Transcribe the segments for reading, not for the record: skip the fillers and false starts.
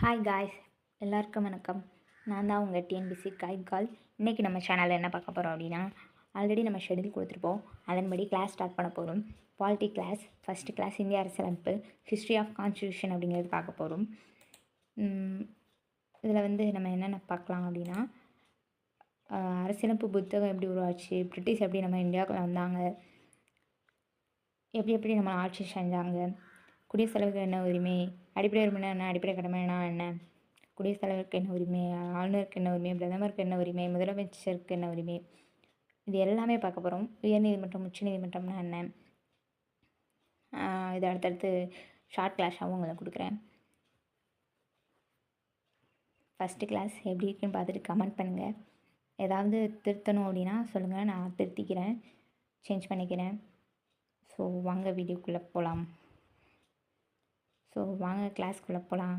Hi guys, எல்லாருக்கும் வணக்கம். நான் தான் உங்கள் டிஎன்பிசி கைட் கால். இன்றைக்கி நம்ம சேனலில் என்ன பார்க்க போகிறோம் அப்படின்னா, ஆல்ரெடி நம்ம ஷெடியூல் கொடுத்துருப்போம். அதன்படி கிளாஸ் ஸ்டார்ட் பண்ண போகிறோம். பாலிட்டி கிளாஸ், ஃபஸ்ட்டு கிளாஸ் இந்திய அரசியலமைப்பு, ஹிஸ்ட்ரி ஆஃப் கான்ஸ்டியூஷன் அப்படிங்கிறது பார்க்க போகிறோம். இதில் வந்து நம்ம என்னென்ன பார்க்கலாம் அப்படின்னா, அரசியலமைப்பு புத்தகம் எப்படி உருவாச்சு, பிரிட்டிஷ் எப்படி நம்ம இந்தியாவுக்குள்ள வந்தாங்க, எப்படி நம்ம ஆட்சி செஞ்சாங்க, குடியரசுத் தலைவருக்கு என்ன உரிமை, அடிப்படை உரிமைனா என்ன, அடிப்படை கடமைனா என்ன, குடியரசுத் தலைவருக்கு என்ன உரிமை, ஆளுநருக்கு என்ன உரிமை, பிரதமருக்கு என்ன உரிமை, முதலமைச்சருக்கு என்ன உரிமை, இது எல்லாமே பார்க்க போகிறோம். உயர்நீதிமன்றம் உச்சநீதிமன்றம்னா என்ன, இது அடுத்தடுத்து ஷார்ட் கிளாஸாகவும் உங்களுக்கு கொடுக்குறேன். ஃபஸ்ட்டு கிளாஸ் எப்படி இருக்குன்னு பார்த்துட்டு கமெண்ட் பண்ணுங்கள். ஏதாவது திருத்தணும் அப்படின்னா சொல்லுங்கள், நான் திருத்திக்கிறேன், சேஞ்ச் பண்ணிக்கிறேன். ஸோ வாங்க வீடியோக்குள்ளே போகலாம். வாங்க கிளாஸ்க்குள்ளே போகலாம்.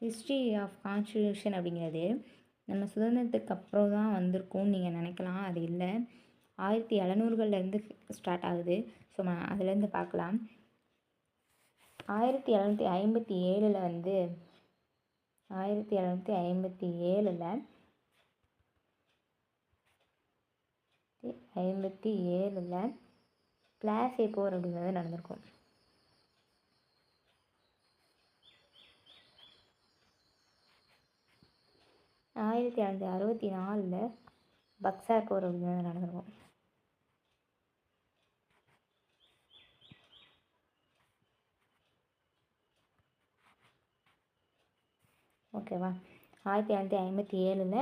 ஹிஸ்ட்ரி ஆஃப் கான்ஸ்டியூஷன் அப்படிங்கிறது நம்ம சுதந்திரத்துக்கு அப்புறம் தான் வந்திருக்கும்னு நீங்கள் நினைக்கலாம். அது இல்லை, 1700களிலேருந்து ஸ்டார்ட் ஆகுது. ஸோ அதுலேருந்து பார்க்கலாம். 1757 வந்து 1757 பிளாஸே போர் அப்படிங்கிறது நடந்திருக்கும். 1764 பக்சார் போர் அப்படிங்கிறது நடந்திருக்கும். ஓகேவா? 1757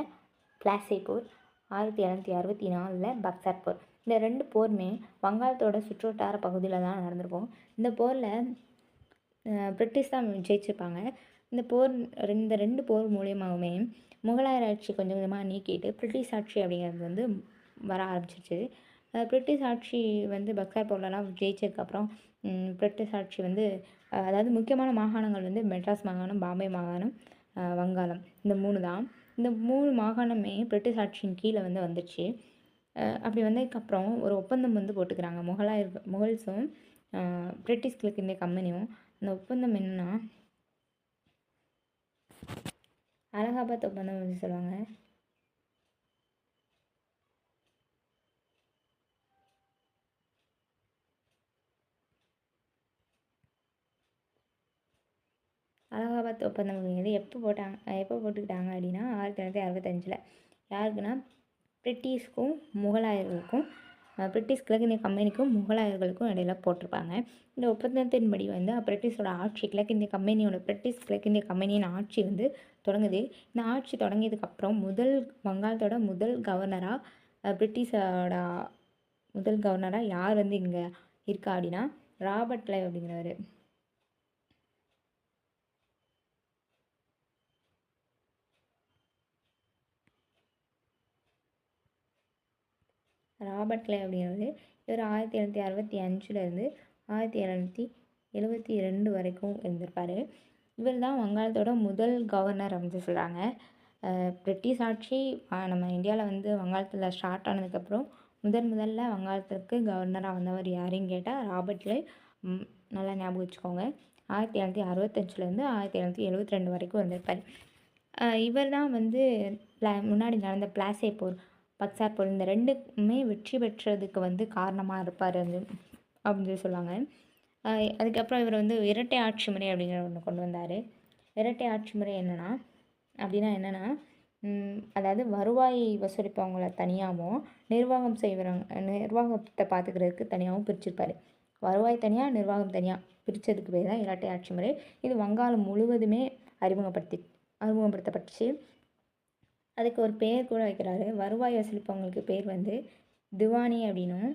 பிளாஸே போர், 1764 பக்சார் போர். இந்த ரெண்டு போருமே வங்காளத்தோட சுற்றுவட்டார பகுதியில் தான் நடந்திருக்கும். இந்த போரில் பிரிட்டிஷ் தான் ஜெயிச்சிருப்பாங்க. இந்த ரெண்டு போர் மூலியமாகவுமே முகலாயர் ஆட்சி கொஞ்சம் கொஞ்சமாக நீக்கிட்டு பிரிட்டிஷ் ஆட்சி அப்படிங்கிறது வந்து வர ஆரம்பிச்சிருச்சு. பிரிட்டிஷ் ஆட்சி வந்து பக்சார் போர்லலாம் ஜெயிச்சதுக்கப்புறம் பிரிட்டிஷ் ஆட்சி வந்து அதாவது முக்கியமான மாகாணங்கள் வந்து மெட்ராஸ் மாகாணம், பாம்பே மாகாணம், வங்காளம், இந்த 3 தான். இந்த 3 மாகாணமே பிரிட்டிஷ் ஆட்சியின் கீழே வந்து வந்துடுச்சு. அப்படி வந்ததுக்கப்புறம் ஒரு ஒப்பந்தம் வந்து போட்டுக்கிறாங்க முகல்ஸும் பிரிட்டிஷ் கிழக்கிந்திய கம்பெனியும். அந்த ஒப்பந்தம் என்னென்னா அலகாபாத் ஒப்பந்தம் வந்து சொல்லுவாங்க. அலகாபாத் ஒப்பந்தம் அப்படிங்கிறது எப்போ போட்டுக்கிட்டாங்க அப்படின்னா 1965. யாருக்குன்னா பிரிட்டிஷ்க்கும் முகலாயர்களுக்கும், பிரிட்டிஷ் கிழக்கிந்திய கம்பெனிக்கும் முகலாயர்களுக்கும் இடையில போட்டிருப்பாங்க. இந்த ஒப்பந்தத்தின்படி வந்து பிரிட்டிஷோட ஆட்சி, பிரிட்டிஷ் கிழக்கிந்திய கம்பெனியின் ஆட்சி வந்து தொடங்குது. இந்த ஆட்சி தொடங்கியதுக்கப்புறம் வங்காளத்தோட முதல் கவர்னராக யார் வந்து இங்கே இருக்கா அப்படின்னா ராபர்ட் கிளைவ் அப்படிங்கிறவர். ராபர்ட் கிளைவ் அப்படிங்கிறது இவர் 1765 1772 வரைக்கும் இருந்திருப்பார். இவர் தான் வங்காளத்தோட முதல் கவர்னர் அப்படின்னு சொல்கிறாங்க. பிரிட்டிஷ் ஆட்சி நம்ம இந்தியாவில் வந்து வங்காளத்தில் ஸ்டார்ட் ஆனதுக்கப்புறம் முதல்ல வங்காளத்துக்கு கவர்னராக வந்தவர் யாருன்னு கேட்டால் ராபர்ட் கிளைவ். நல்லா ஞாபகம் வச்சுக்கோங்க. 1765 1772 வரைக்கும் இருந்திருப்பார். இவர் தான் வந்து முன்னாடி நடந்த பிளாஸே போர், பக்சார் போர், இந்த ரெண்டுக்குமே வெற்றி பெற்றதுக்கு வந்து காரணமாக இருப்பார் அப்படின்னு சொல்லுவாங்க. அதுக்கப்புறம் இவர் வந்து இரட்டை ஆட்சி முறை அப்படிங்கிற ஒன்று கொண்டு வந்தார். இரட்டை ஆட்சி முறை என்னென்னா அதாவது வருவாய் வசூலிப்பவங்கள தனியாகவும் நிர்வாகத்தை பார்த்துக்கிறதுக்கு தனியாகவும் பிரிச்சிருப்பார். வருவாய் தனியாக, நிர்வாகம் தனியாக பிரித்ததுக்கு பேர் தான் இரட்டை ஆட்சி முறை. இது வங்காளம் முழுவதுமே அறிமுகப்படுத்தப்பட்டுச்சு. அதுக்கு ஒரு பேர் கூட வைக்கிறாரு. வருவாய் வசூலிப்பவங்களுக்கு பேர் வந்து திவானி அப்படின்னும்,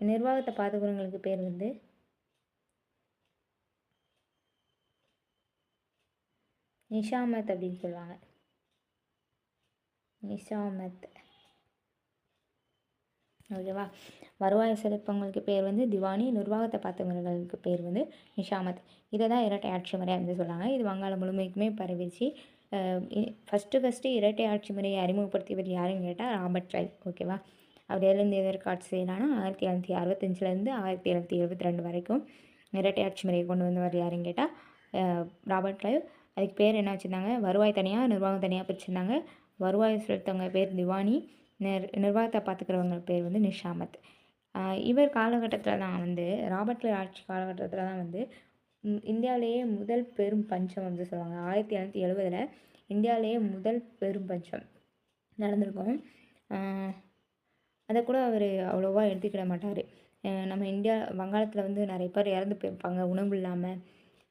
நிர்வாகத்தை பார்த்துக்கிறவங்களுக்கு பேர் வந்து நிஷாமத் அப்படின்னு சொல்லுவாங்க. நிஷாமத். ஓகேவா. வருவாய் செலுப்பவங்களுக்கு பேர் வந்து திவானி, நிர்வாகத்தை பார்த்தவங்களுக்கு பேர் வந்து நிஷாமத். இதை தான் இரட்டை ஆட்சி முறை அப்படின்னு சொல்கிறாங்க. இது வங்காளம் முழுமைக்குமே பரவிச்சு. ஃபஸ்ட்டு இரட்டை ஆட்சி முறையை அறிமுகப்படுத்தியவர் யாருன்னு கேட்டால் ராபர்ட் கிளைவ். ஓகேவா. அவர் எழுந்து எதற்கு ஆட்சி செய்யலான்னா 1765 1772 வரைக்கும் இரட்டை ஆட்சி முறையை கொண்டு வந்தவர் யாருன்னு கேட்டால் ராபர்ட் கிளைவ். அதுக்கு பேர் என்ன வச்சுருந்தாங்க, வருவாய் தனியாக நிர்வாகம் தனியாக பிரிச்சுருந்தாங்க. வருவாய் செலுத்தவங்க பேர் திவானி, நிர்வாகத்தை பார்த்துக்கிறவங்க பேர் வந்து நிஷாமத். இவர் காலகட்டத்தில் தான் வந்து ராபர்ட் கிளைவ் ஆட்சி காலகட்டத்தில் தான் வந்து இந்தியாவிலேயே முதல் பெரும் பஞ்சம் வந்து சொல்லுவாங்க. 1770 இந்தியாவிலேயே முதல் பெரும் பஞ்சம் நடந்திருக்கும். அதை கூட அவர் அவ்வளோவா எடுத்துக்கிட மாட்டார். நம்ம இந்தியா வங்காளத்தில் வந்து நிறைய பேர் இறந்து போயிருப்பாங்க, உணவு இல்லாமல்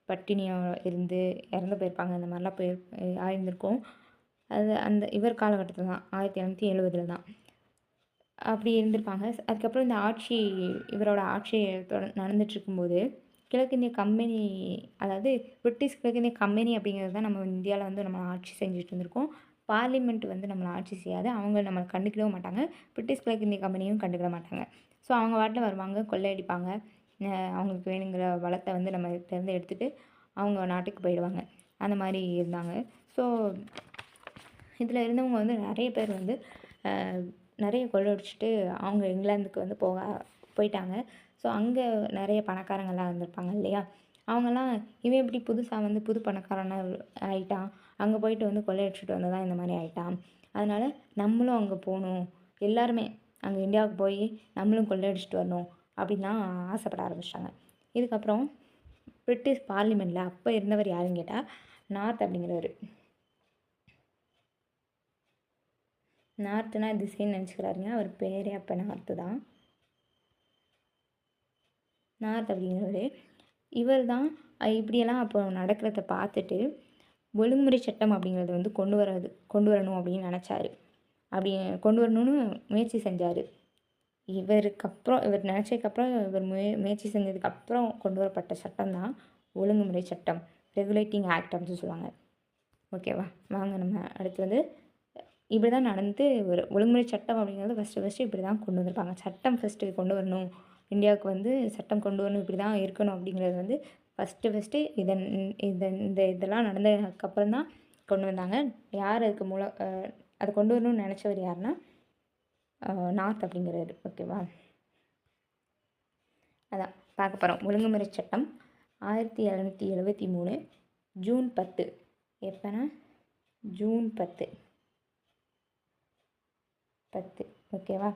பட்டினியாக இருந்து இறந்து போயிருப்பாங்க. அந்த மாதிரிலாம் ஆயிருந்திருக்கும். அது அந்த இவர் காலகட்டத்தில் தான் 1770 தான் அப்படி இருந்திருப்பாங்க. அதுக்கப்புறம் இந்த ஆட்சி இவரோட ஆட்சி நடந்துகிட்ருக்கும்போது கிழக்கிந்திய கம்பெனி, அதாவது பிரிட்டிஷ் கிழக்கிந்திய கம்பெனி அப்படிங்கிறது தான் நம்ம இந்தியாவில் வந்து நம்ம ஆட்சி செஞ்சுட்டு இருந்திருக்கோம். பார்லிமெண்ட் வந்து நம்மளை ஆட்சி செய்யாது, அவங்க நம்மளை கண்டுக்கிடவும் மாட்டாங்க. பிரிட்டிஷ் கிழக்கிந்திய கம்பெனியும் கண்டுக்கிட மாட்டாங்க. ஸோ அவங்க வாட்டில் வருவாங்க, கொள்ளையடிப்பாங்க, அவங்களுக்கு வேணுங்கிற வளத்தை வந்து நம்ம திறந்து எடுத்துகிட்டு அவங்க நாட்டுக்கு போயிடுவாங்க. அந்த மாதிரி இருந்தாங்க. ஸோ இதில் இருந்தவங்க வந்து நிறைய பேர் வந்து நிறைய கொள்ளையடிச்சிட்டு அவங்க இங்கிலாந்துக்கு வந்து போயிட்டாங்க. ஸோ அங்கே நிறைய பணக்காரங்கள்லாம் இருந்திருப்பாங்க இல்லையா, அவங்கெல்லாம் இவன் எப்படி புதுசாக வந்து புது பணக்காரனாக ஆகிட்டான், அங்கே போயிட்டு வந்து கொள்ளையடிச்சிட்டு வந்து தான் இந்த மாதிரி ஆகிட்டான், அதனால் நம்மளும் அங்கே போகணும், எல்லாருமே அங்கே இந்தியாவுக்கு போய் நம்மளும் கொள்ளையடிச்சிட்டு வரணும் அப்படின்லாம் ஆசைப்பட ஆரம்பிச்சிட்டாங்க. இதுக்கப்புறம் பிரிட்டிஷ் பார்லிமெண்ட்டில் அப்போ இருந்தவர் யாருன்னு கேட்டால் நார்த் அப்படிங்கிறவர். நார்த்துனா திசைன்னு நினச்சிக்கிறாருங்க, அவர் பேரே அப்போ நார்த்து தான். நார்த் அப்படிங்கிறவர் இவர் தான் இப்படியெல்லாம் அப்போ நடக்கிறத பார்த்துட்டு ஒழுங்குமுறை சட்டம் அப்படிங்கிறத வந்து கொண்டு வரணும் அப்படின்னு நினச்சாரு. அப்படி கொண்டு வரணும்னு முயற்சி செஞ்சார். இவர் நினச்சதுக்கப்புறம் இவர் முயற்சி செஞ்சதுக்கப்புறம் கொண்டு வரப்பட்ட சட்டம் தான் ஒழுங்குமுறை சட்டம், ரெகுலேட்டிங் ஆக்ட் அப்படின்னு சொல்லுவாங்க. ஓகேவா. வாங்க நம்ம அடுத்து வந்து இப்படி தான் நடந்து ஒரு ஒழுங்குமுறை சட்டம் அப்படிங்கிறது ஃபஸ்ட்டு இப்படி தான் கொண்டு வந்திருப்பாங்க. சட்டம் ஃபஸ்ட்டு கொண்டு வரணும், இந்தியாவுக்கு வந்து சட்டம் கொண்டு வரணும், இப்படி தான் இருக்கணும் அப்படிங்கிறது வந்து ஃபஸ்ட்டு இதெல்லாம் நடந்ததுக்கப்புறம் தான் கொண்டு வந்தாங்க. யார் அதுக்கு அதை கொண்டு வரணும்னு நினச்சவர் யாருன்னா நார்த் அப்படிங்கிறாரு. ஓகேவா. அதான் பார்க்க போகிறோம். ஒழுங்குமுறை சட்டம் 1773 ஜூன் 10. எப்போனா ஜூன் 10. ஓகேவா.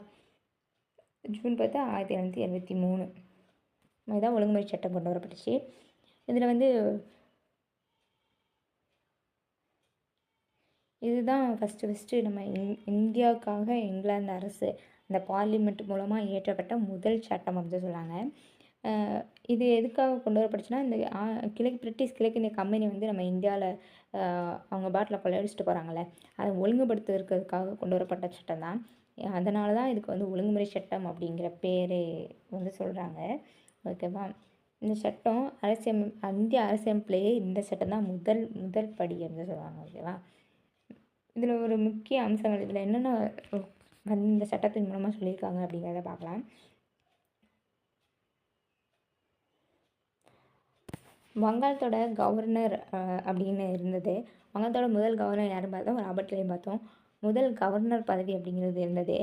ஜூன் 10 1773 இதுதான் ஒழுங்குமுறை சட்டம் கொண்டு வரப்பட்டுச்சு. இதில் வந்து இதுதான் ஃபஸ்ட்டு நம்ம இந்தியாவுக்காக இங்கிலாந்து அரசு அந்த பார்லிமெண்ட் மூலமாக இயற்றப்பட்ட முதல் சட்டம் அப்படின்னு சொன்னாங்க. இது எதுக்காக கொண்டு வரப்பட்டுச்சுன்னா, இந்த பிரிட்டிஷ் கிழக்கிந்திய கம்பெனி வந்து நம்ம இந்தியாவில் அவங்க பாட்டில் கொள்ளையடிச்சிட்டு போகிறாங்களே, அதை ஒழுங்குபடுத்துறதுக்காக கொண்டு வரப்பட்ட சட்டம் தான். அதனால தான் இதுக்கு வந்து ஒழுங்குமுறை சட்டம் அப்படிங்கிற பேர் வந்து சொல்கிறாங்க. ஓகேவா. இந்த சட்டம் இந்திய அரசியமைப்பிலேயே இந்த சட்டம் தான் முதல் படி அப்படின்னு சொல்லுவாங்க. ஓகேவா. இதில் ஒரு முக்கிய அம்சங்கள், இதில் என்னென்ன இந்த சட்டத்தின் மூலமாக சொல்லியிருக்காங்க அப்படிங்கிறத பார்க்கலாம். வங்காளத்தோட கவர்னர் அப்படின்னு இருந்தது. வங்காளத்தோட முதல் கவர்னர் யாருன்னு பார்த்தோம், ராபர்ட் கிளைவ் பார்த்தோம். முதல் கவர்னர் பதவி அப்படிங்கிறது இருந்தது.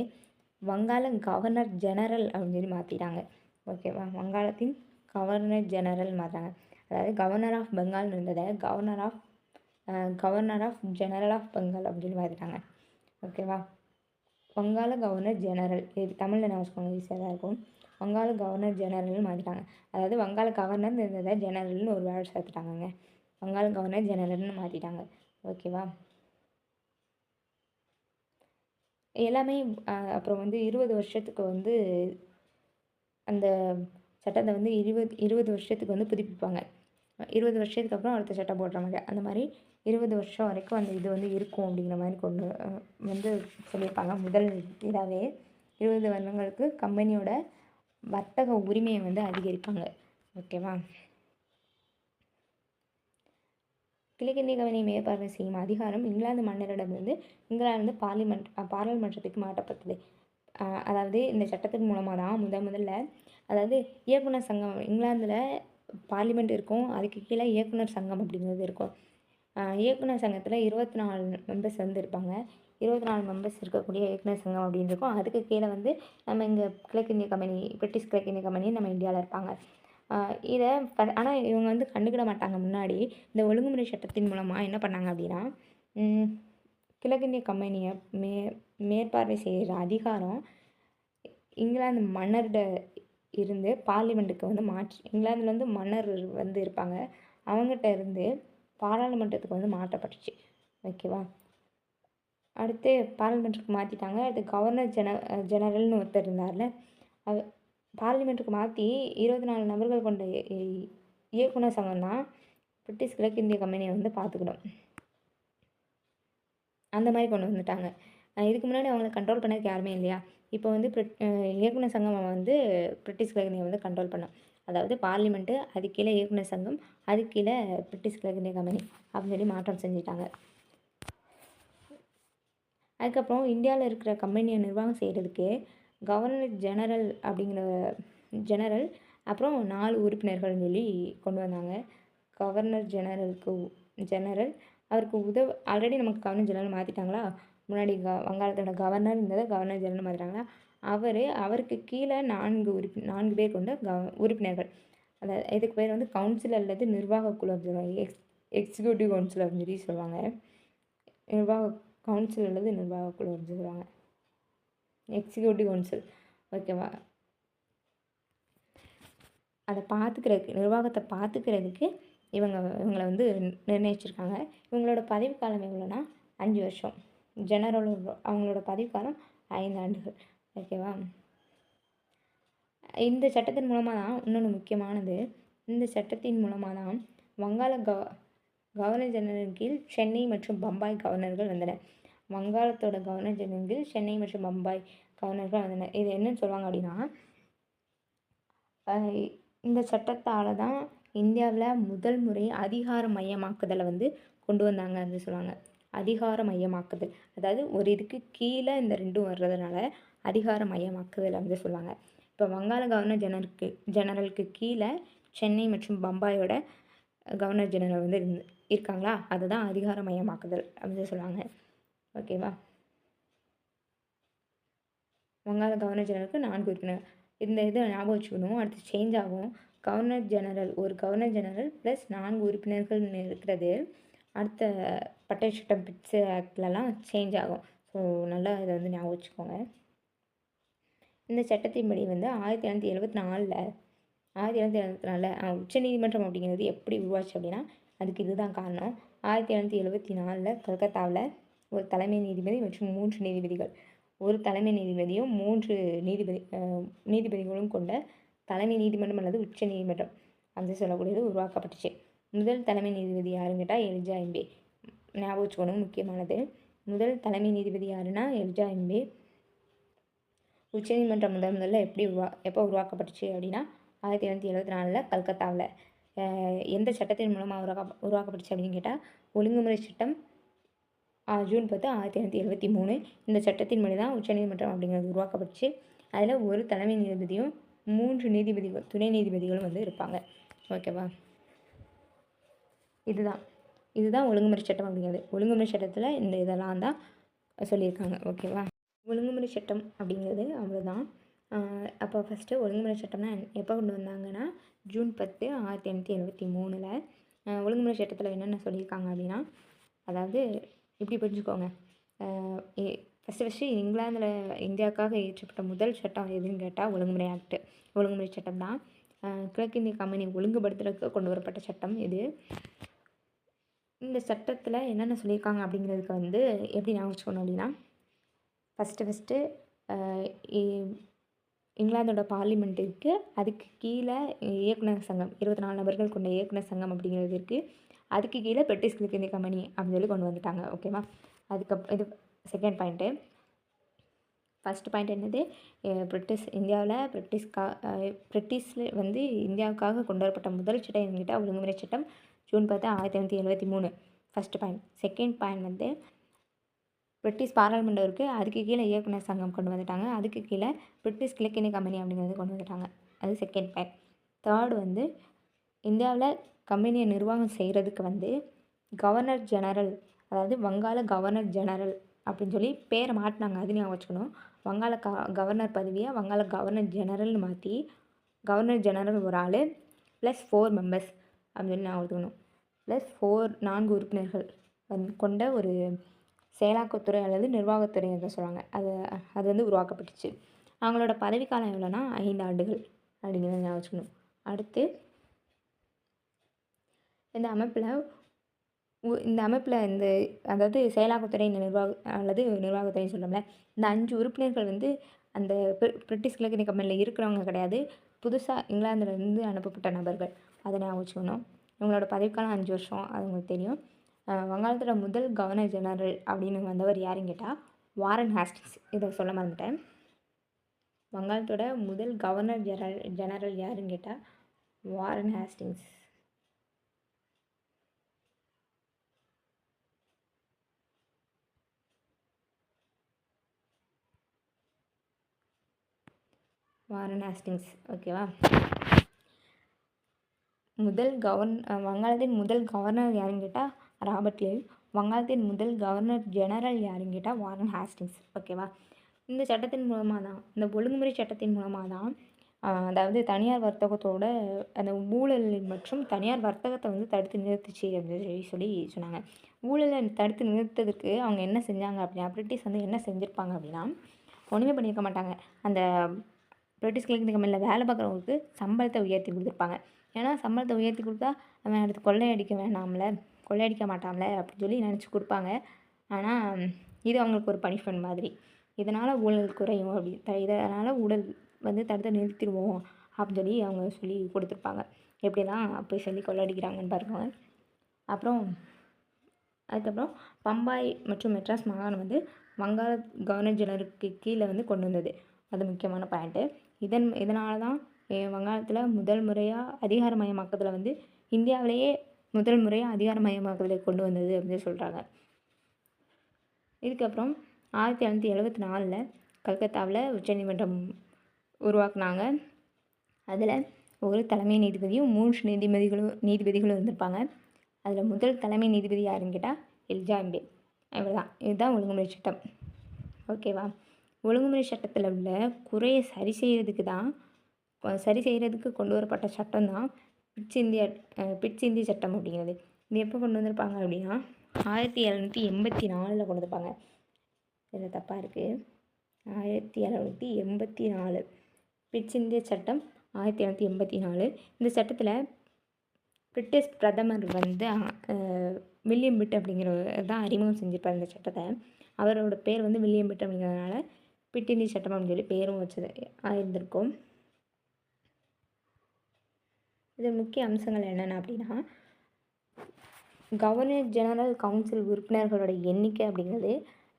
வங்காள கவர்னர் ஜெனரல் அப்படின்னு சொல்லி மாற்றிட்டாங்க. ஓகேவா. வங்காளத்தின் கவர்னர் ஜெனரல் மாற்றாங்க. அதாவது கவர்னர் ஆஃப் பெங்கால்னு இருந்ததை governor of general of Bengal அப்படின்னு சொல்லி மாற்றிட்டாங்க. ஓகேவா. வங்காள கவர்னர் ஜெனரல், இது தமிழில் நான் வச்சுக்கோங்க, ஈஸியாக தான் இருக்கும். வங்காள கவர்னர் ஜெனரல்னு மாற்றிட்டாங்க. அதாவது வங்காள கவர்னர் இருந்ததை ஜெனரல்னு ஒரு வேர்டு சேர்த்துட்டாங்கங்க. வங்காள கவர்னர் ஜெனரல்னு மாற்றிட்டாங்க. ஓகேவா. எல்லாமே அப்புறம் வந்து 20 வருஷத்துக்கு வந்து அந்த சட்டத்தை வந்து 20 வருஷத்துக்கு வந்து புதுப்பிப்பாங்க. 20 வருஷத்துக்கு அப்புறம் அடுத்த சட்டம் போடுற மாதிரி. அந்த மாதிரி 20 வருஷம் வரைக்கும் அந்த இது வந்து இருக்கும் அப்படிங்கிற மாதிரி கொண்டு வந்து சொல்லியிருப்பாங்க. முதல் இதாகவே 20 வருடங்களுக்கு கம்பெனியோட வர்த்தக உரிமையை வந்து அதிகரிப்பாங்க. ஓகேவா. கிழக்கிந்திய கம்பெனி மேற்பார்வை செய்யும் அதிகாரம் இங்கிலாந்து மன்னரிடமிருந்து இங்கிலாந்து பாராளுமன்றத்துக்கு மாற்றப்பட்டது. அதாவது இந்த சட்டத்தின் மூலமாக தான் முதல்ல அதாவது இயக்குனர் சங்கம் இங்கிலாந்தில் பார்லிமெண்ட் இருக்கும். அதுக்கு கீழே இயக்குனர் சங்கம் அப்படிங்கிறது இருக்கும். இயக்குனர் சங்கத்தில் 24 மெம்பர்ஸ் வந்து இருப்பாங்க. 24 மெம்பர்ஸ் இருக்கக்கூடிய இயக்குனர் சங்கம் அப்படின்னு இருக்கும். அதுக்கு கீழே வந்து நம்ம இங்கே கிழக்கிந்திய கம்பெனி, பிரிட்டிஷ் கிழக்கிந்திய கம்பெனி நம்ம இந்தியாவில் இருப்பாங்க. இதை ஆனால் இவங்க வந்து கண்டுக்கிட மாட்டாங்க. முன்னாடி இந்த ஒழுங்குமுறை சட்டத்தின் மூலமாக என்ன பண்ணாங்க அப்படின்னா, கிழக்கிந்திய கம்பெனியை மேற்பார்வை செய்கிற அதிகாரம் இங்கிலாந்து மன்னர்கிட்ட இருந்து பார்லிமெண்ட்டுக்கு வந்து இங்கிலாந்தில் வந்து மன்னர் வந்து இருப்பாங்க. அவங்ககிட்ட இருந்து பாராளுமன்றத்துக்கு வந்து மாற்றப்பட்டுச்சு. ஓகேவா? அடுத்து பார்லிமெண்ட்டுக்கு மாற்றிட்டாங்க. அடுத்து கவர்னர் ஜெனரல்னு ஒருத்தர் இருந்தார்ல, பார்லிமெண்ட்டுக்கு மாற்றி 24 நபர்கள் கொண்ட இயக்குனர் சங்கம் தான் பிரிட்டிஷ் கிழக்கிந்திய கம்பெனியை வந்து பார்த்துக்கணும். அந்த மாதிரி கொண்டு வந்துட்டாங்க. இதுக்கு முன்னாடி அவங்கள கண்ட்ரோல் பண்ணதுக்கு யாருமே இல்லையா? இப்போ வந்து இயக்குனர் சங்கம் வந்து பிரிட்டிஷ் கிழக்கிந்தியை வந்து கண்ட்ரோல் பண்ணோம். அதாவது பார்லிமெண்ட்டு, அதுக்கு கீழே இயக்குனர் சங்கம், அதுக்கு கீழே பிரிட்டிஷ் கிழக்கிந்திய கம்பெனி அப்படின்னு சொல்லி மாற்றம் செஞ்சுட்டாங்க. அதுக்கப்புறம் இந்தியாவில் இருக்கிற கம்பெனியை நிர்வாகம் செய்கிறதுக்கு கவர்னர் ஜெனரல் அப்புறம் 4 உறுப்பினர்கள்னு சொல்லி கொண்டு வந்தாங்க. கவர்னர் ஜெனரல் அவருக்கு ஆல்ரெடி நமக்கு கவர்னர் ஜெனரல் மாற்றிட்டாங்களா? முன்னாடி வங்காளத்தோட கவர்னர் இருந்ததை கவர்னர் ஜெனரல் மாற்றிட்டாங்களா? அவருக்கு கீழே 4 பேர் கொண்ட உறுப்பினர்கள். அதாவது இதுக்கு பேர் வந்து கவுன்சில் அல்லது நிர்வாக குழு அப்படின்னு சொல்லுவாங்க. எக்ஸிக்யூட்டிவ் கவுன்சில் அப்படின்னு சொல்லி சொல்லுவாங்க. நிர்வாக கவுன்சில் அல்லது நிர்வாக குழு அப்படின்னு சொல்லுவாங்க. Executive council. ஓகேவா? அதை பார்த்துக்கிறதுக்கு, நிர்வாகத்தை பார்த்துக்கிறதுக்கு இவங்களை வந்து நிர்ணயிச்சிருக்காங்க. இவங்களோட பதவிக்காலம் எவ்வளோன்னா 5 வருஷம். அவங்களோட பதவிக்காலம் 5 ஆண்டுகள். ஓகேவா? இந்த சட்டத்தின் மூலமாக தான் இன்னொன்று முக்கியமானது, இந்த சட்டத்தின் மூலமாக தான் வங்காள கவர்னர் ஜெனரலின் கீழ் சென்னை மற்றும் பம்பாய் கவர்னர்கள் வந்தனர். வங்காளத்தோட கவர்னர் ஜெனரலின் கீழ் சென்னை மற்றும் பம்பாய் கவர்னர்கள் வந்தனர். இது என்னன்னு சொல்லுவாங்க அப்படின்னா, இந்த சட்டத்தால் தான் இந்தியாவில் முதல் முறை அதிகார மையமாக்குதலை வந்து கொண்டு வந்தாங்க அப்படின்னு சொல்லுவாங்க. அதிகார மையமாக்குதல், அதாவது ஒரு இதுக்கு கீழே இந்த ரெண்டும் வர்றதுனால அதிகார மையமாக்குதல் வந்து சொல்லுவாங்க. இப்போ வங்காள கவர்னர் ஜெனரலுக்கு கீழே சென்னை மற்றும் பம்பாயோட கவர்னர் ஜெனரல் வந்து இருக்காங்களா, அதுதான் அதிகார மையமாக்குதல் அப்படின்னு சொல்லுவாங்க. ஓகேவா? வங்காள கவர்னர் ஜெனரலுக்கு 4 உறுப்பினர். இந்த இதை ஞாபகம் வச்சுக்கணும். அடுத்து சேஞ்ச் ஆகும். ஒரு கவர்னர் ஜெனரல் ப்ளஸ் 4 உறுப்பினர்கள் இருக்கிறது அடுத்த பட்டய சட்டம் பிட்ஸ் ஆக்ட்லலாம் சேஞ்ச் ஆகும். ஸோ நல்லா இதை வந்து ஞாபகம் வச்சுக்கோங்க. இந்த சட்டத்தின்படி வந்து 1774 உச்சநீதிமன்றம் அப்படிங்கிறது எப்படி உருவாச்சு அப்படின்னா, அதுக்கு இதுதான் காரணம். 1774 கல்கத்தாவில் ஒரு தலைமை நீதிபதி மற்றும் 3 நீதிபதிகள், ஒரு தலைமை நீதிபதியும் 3 நீதிபதிகளும் கொண்ட தலைமை நீதிமன்றம் அல்லது உச்ச நீதிமன்றம் அப்படின்னு சொல்லக்கூடியது உருவாக்கப்பட்டுச்சு. முதல் தலைமை நீதிபதி யாருன்னு கேட்டால் எலிஜா எம்பே. ஞாபகம் வச்சுக்கணும், முக்கியமானது. முதல் தலைமை நீதிபதி யாருன்னா எலிஜா எம்பே. உச்சநீதிமன்றம் முதல்ல எப்போ உருவாக்கப்பட்டுச்சு அப்படின்னா 1774 கல்கத்தாவில். எந்த சட்டத்தின் மூலமாக உருவாக்கப்பட்டுச்சு அப்படின்னு கேட்டால் ஒழுங்குமுறை சட்டம் ஜூன் 10, 1773. இந்த சட்டத்தின் மூலம் தான் உச்சநீதிமன்றம் அப்படிங்கிறது உருவாக்கப்பட்டுச்சு. அதில் ஒரு தலைமை நீதிபதியும் 3 துணை நீதிபதிகளும் வந்து இருப்பாங்க. ஓகேவா? இதுதான் ஒழுங்குமுறை சட்டம் அப்படிங்கிறது. ஒழுங்குமுறை சட்டத்தில் இந்த இதெல்லாம் தான் சொல்லியிருக்காங்க. ஓகேவா? ஒழுங்குமுறை சட்டம் அப்படிங்கிறது அவ்வளோதான். அப்போ ஃபஸ்ட்டு ஒழுங்குமுறை சட்டம்னா எப்போ கொண்டு வந்தாங்கன்னா ஜூன் 10, 1873. ஒழுங்குமுறை சட்டத்தில் என்னென்ன சொல்லியிருக்காங்க அப்படின்னா, அதாவது இப்படி புரிஞ்சுக்கோங்க. ஃபஸ்ட்டு இந்தியாவுக்காக இயற்றப்பட்ட முதல் சட்டம் எதுன்னு கேட்டால் ஒழுங்குமுறை சட்டம் தான். கிழக்கிந்திய கம்பெனி ஒழுங்குபடுத்துறதுக்கு கொண்டு வரப்பட்ட சட்டம் இது. இந்த சட்டத்தில் என்னென்ன சொல்லியிருக்காங்க அப்படிங்கிறதுக்கு வந்து எப்படி ஞாபகம் வச்சுக்கணும் அப்படின்னா, ஃபஸ்ட்டு இங்கிலாந்தோட பார்லிமெண்ட் இருக்குது. அதுக்கு கீழே இயக்குனர் சங்கம் 24 நபர்கள் கொண்ட இயக்குனர் சங்கம் அப்படிங்கிறது இருக்குது. அதுக்கு கீழே பிரிட்டிஷ் கிழக்கிந்திய கம்பெனி அப்படின்னு சொல்லி கொண்டு வந்துட்டாங்க. ஓகேவா? இது செகண்ட் பாயிண்ட்டு. ஃபஸ்ட்டு பாயிண்ட் என்னது, பிரிட்டிஷில் வந்து இந்தியாவுக்காக கொண்டு வரப்பட்ட முதல் சட்டம் என்கிட்ட ஒழுங்குமுறை சட்டம் June 10, 1873. First point. Second point வந்து பிரிட்டிஷ் பாராளுமன்றம் இருக்குது, அதுக்கு கீழே இயக்குனர் சங்கம் கொண்டு வந்துட்டாங்க, அதுக்கு கீழே பிரிட்டிஷ் கிழக்கிந்திய கம்பெனி அப்படிங்கிறது கொண்டு வந்துட்டாங்க. அது செகண்ட் பாயிண்ட். தேர்டு வந்து இந்தியாவில் கம்பெனியை நிர்வாகம் செய்கிறதுக்கு வந்து கவர்னர் ஜெனரல், அதாவது வங்காள கவர்னர் ஜெனரல் அப்படின்னு சொல்லி பேரை மாட்டினாங்க. அது ஞாபகம் வச்சுக்கணும். வங்காள கவர்னர் பதவியை வங்காள கவர்னர் ஜெனரல்னு மாற்றி கவர்னர் ஜெனரல் ஒரு ஆள் ப்ளஸ் 4 மெம்பர்ஸ் அப்படின்னு சொல்லி ஞாபகம் வச்சுக்கணும். ப்ளஸ் 4 உறுப்பினர்கள் கொண்ட ஒரு செயலாக்கத்துறை அல்லது நிர்வாகத்துறை என்று சொல்லுவாங்க. அது வந்து உருவாக்கப்பட்டுச்சு. அவங்களோட பதவிக்காலம் எவ்வளோனா 5 ஆண்டுகள் அப்படிங்கிறத ஞாபகம் வச்சுக்கணும். அடுத்து இந்த அமைப்பில் அதாவது செயலாக்கத்துறை நிர்வாகத்துறைன்னு சொல்கிறோம்ல, இந்த 5 உறுப்பினர்கள் வந்து அந்த பிரிட்டிஷ் கிழக்கிந்திய கம்பெனியில் இருக்கிறவங்க கிடையாது, புதுசாக இங்கிலாந்துலேருந்து அனுப்பப்பட்ட நபர்கள். அதை ஞாபகம் வச்சுக்கணும். இவங்களோட பதவிக்காலம் 5 வருஷம், அது உங்களுக்கு தெரியும். வங்காளத்தோட முதல் கவர்னர் ஜெனரல் அப்படின்னு வந்தவர் யாருன்னு கேட்டால் வாரன் ஹேஸ்டிங்ஸ். இதை சொல்ல மறந்துட்டேன். வங்காளத்தோட முதல் கவர்னர் ஜெனரல் யாருன்னு கேட்டால் வாரன் ஹேஸ்டிங்ஸ். ஓகேவா. வங்காளத்தின் முதல் கவர்னர் யாருன்னு கேட்டால் ராபர்ட் கிளைவ். வங்காளத்தின் முதல் கவர்னர் ஜெனரல் யாருன்னு கேட்டால் வாரன் ஹேஸ்டிங்ஸ். ஓகேவா. இந்த சட்டத்தின் மூலமாக தான், இந்த ஒழுங்குமுறை சட்டத்தின் மூலமாக தான், அதாவது தனியார் வர்த்தகத்தோட அந்த ஊழல் மற்றும் தனியார் வர்த்தகத்தை வந்து தடுத்து நிறுத்துச்சு அப்படின்னு சொல்லி சொன்னாங்க. ஊழலை தடுத்து நிறுத்ததுக்கு அவங்க என்ன செஞ்சாங்க அப்படின்னா, பிரிட்டிஷ் வந்து என்ன செஞ்சுருப்பாங்க அப்படின்னா, ஒன்றுமே பண்ணியிருக்க மாட்டாங்க. அந்த பிரிட்டிஷ் கிழக்கிந்திய கம்பெனியில் வேலை பார்க்குறவங்களுக்கு சம்பளத்தை உயர்த்தி கொடுத்துருப்பாங்க. ஏன்னா சம்பளத்தை உயர்த்தி கொடுத்தா அவன் அடுத்து கொள்ளையடிக்க மாட்டான்ல அப்படின்னு சொல்லி நினச்சி கொடுப்பாங்க. ஆனால் இது அவங்களுக்கு ஒரு பனிஷ்மெண்ட் மாதிரி. இதனால் ஊழல் குறையும் இதனால் ஊழல் வந்து தடுத்து நிறுத்திடுவோம் அப்படின்னு சொல்லி அவங்க சொல்லி கொடுத்துருப்பாங்க. எப்படிலாம் போய் சொல்லி கொள்ளையடிக்கிறாங்கன்னு பாருங்க. அதுக்கப்புறம் பம்பாய் மற்றும் மெட்ராஸ் மாகாணம் வந்து வங்காள கவர்னர் ஜெனரலுக்கு கீழே வந்து கொண்டு வந்தது. அது முக்கியமான பாயிண்ட்டு. இதனால தான் வங்காளத்தில் முதல் முறையாக அதிகாரமயமாக்கத்தில் வந்து இந்தியாவிலேயே முதல் முறையாக அதிகாரமயமாக்கத்தில் கொண்டு வந்தது அப்படின்னு சொல்கிறாங்க. இதுக்கப்புறம் 1774 கல்கத்தாவில் உச்சநீதிமன்றம் உருவாக்குனாங்க. அதில் ஒரு தலைமை நீதிபதியும் 3 நீதிபதிகளும் இருந்திருப்பாங்க. அதில் முதல் தலைமை நீதிபதி யாருன்னு கேட்டால் எலிஜா எம்பே. இவ்வளோதான். இதுதான் ஒழுங்குமுறை சட்டம். ஓகேவா. ஒழுங்குமுறை சட்டத்தில் உள்ள குறையை சரி செய்கிறதுக்கு கொண்டு வரப்பட்ட சட்டம் தான் பிட்ஸ் இந்திய சட்டம் அப்படிங்கிறது. இது எப்போ கொண்டு வந்திருப்பாங்க அப்படின்னா 1784 கொண்டு வந்திருப்பாங்க. இதில் தப்பாக இருக்குது. 1784 பிட்ஸ் இந்திய சட்டம் 1784. இந்த சட்டத்தில் பிரிட்டிஷ் பிரதமர் வந்து வில்லியம் பிட் அப்படிங்கிறவர் தான் அறிமுகம் செஞ்சிருப்பார் இந்த சட்டத்தை. அவரோட பேர் வந்து வில்லியம் பிட் அப்படிங்கிறதுனால பிட் இந்திய சட்டம் அப்படின்னு சொல்லி பேரும் இருந்திருக்கும். இதில் முக்கிய அம்சங்கள் என்னென்ன அப்படின்னா, கவர்னர் ஜெனரல் கவுன்சில் உறுப்பினர்களோட எண்ணிக்கை அப்படிங்கிறது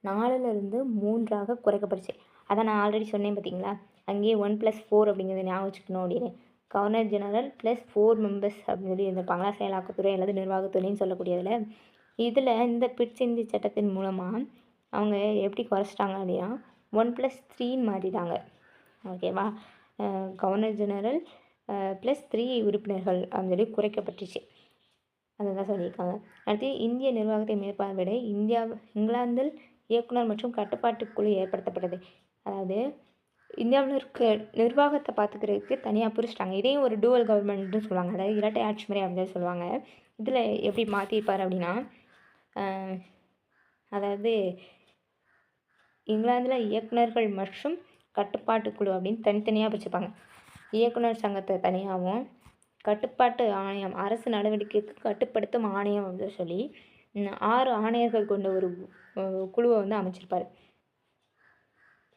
4லிருந்து 3ஆக குறைக்கப்பட்டுச்சு. அதை நான் ஆல்ரெடி சொன்னேன் பார்த்தீங்களா, அங்கேயே 1+4 அப்படிங்கிறத ஞாபகம் வச்சுக்கணும் அப்படின்னு. கவர்னர் ஜெனரல் ப்ளஸ் 4 மெம்பர்ஸ் அப்படின்னு சொல்லி இருந்திருப்பாங்களா, செயலாக்கத்துறை அல்லது நிர்வாகத்துறைன்னு சொல்லக்கூடியதில். இதில் இந்த பிட்ஸ் இந்திய சட்டத்தின் மூலமாக அவங்க எப்படி குறைச்சிட்டாங்க அப்படின்னா 1+3ன்னு மாற்றிட்டாங்க. ஓகேவா. கவர்னர் ஜெனரல் ப்ளஸ் 3 உறுப்பினர்கள் அப்படின்னு சொல்லி குறைக்கப்பட்டுச்சு. அதை தான் சொல்லியிருக்காங்க. அடுத்து இந்திய நிர்வாகத்தை மேற்பார்வையிட இங்கிலாந்தில் இயக்குனர் மற்றும் கட்டுப்பாட்டுக்குழு ஏற்படுத்தப்பட்டது. அதாவது இந்தியாவில் இருக்க நிர்வாகத்தை பார்த்துக்கிறதுக்கு தனியாக பிரிச்சிட்டாங்க. இதையும் ஒரு டூவல் கவர்மெண்ட்னு சொல்லுவாங்க, அதாவது இரட்டை ஆட்சி முறை அப்படின்னு சொல்லுவாங்க. இதில் எப்படி மாற்றிருப்பார் அப்படின்னா, அதாவது இங்கிலாந்தில் இயக்குனர்கள் மற்றும் கட்டுப்பாட்டுக்குழு அப்படின்னு தனித்தனியாக பிரிச்சுப்பாங்க. இயக்குனர் சங்கத்தை தனியாகவும், கட்டுப்பாட்டு ஆணையம் அரசு நடவடிக்கைக்கு கட்டுப்படுத்தும் ஆணையம் அப்படின்னு சொல்லி 6 ஆணையர்கள் கொண்ட ஒரு குழுவை வந்து அமைச்சிருப்பார்.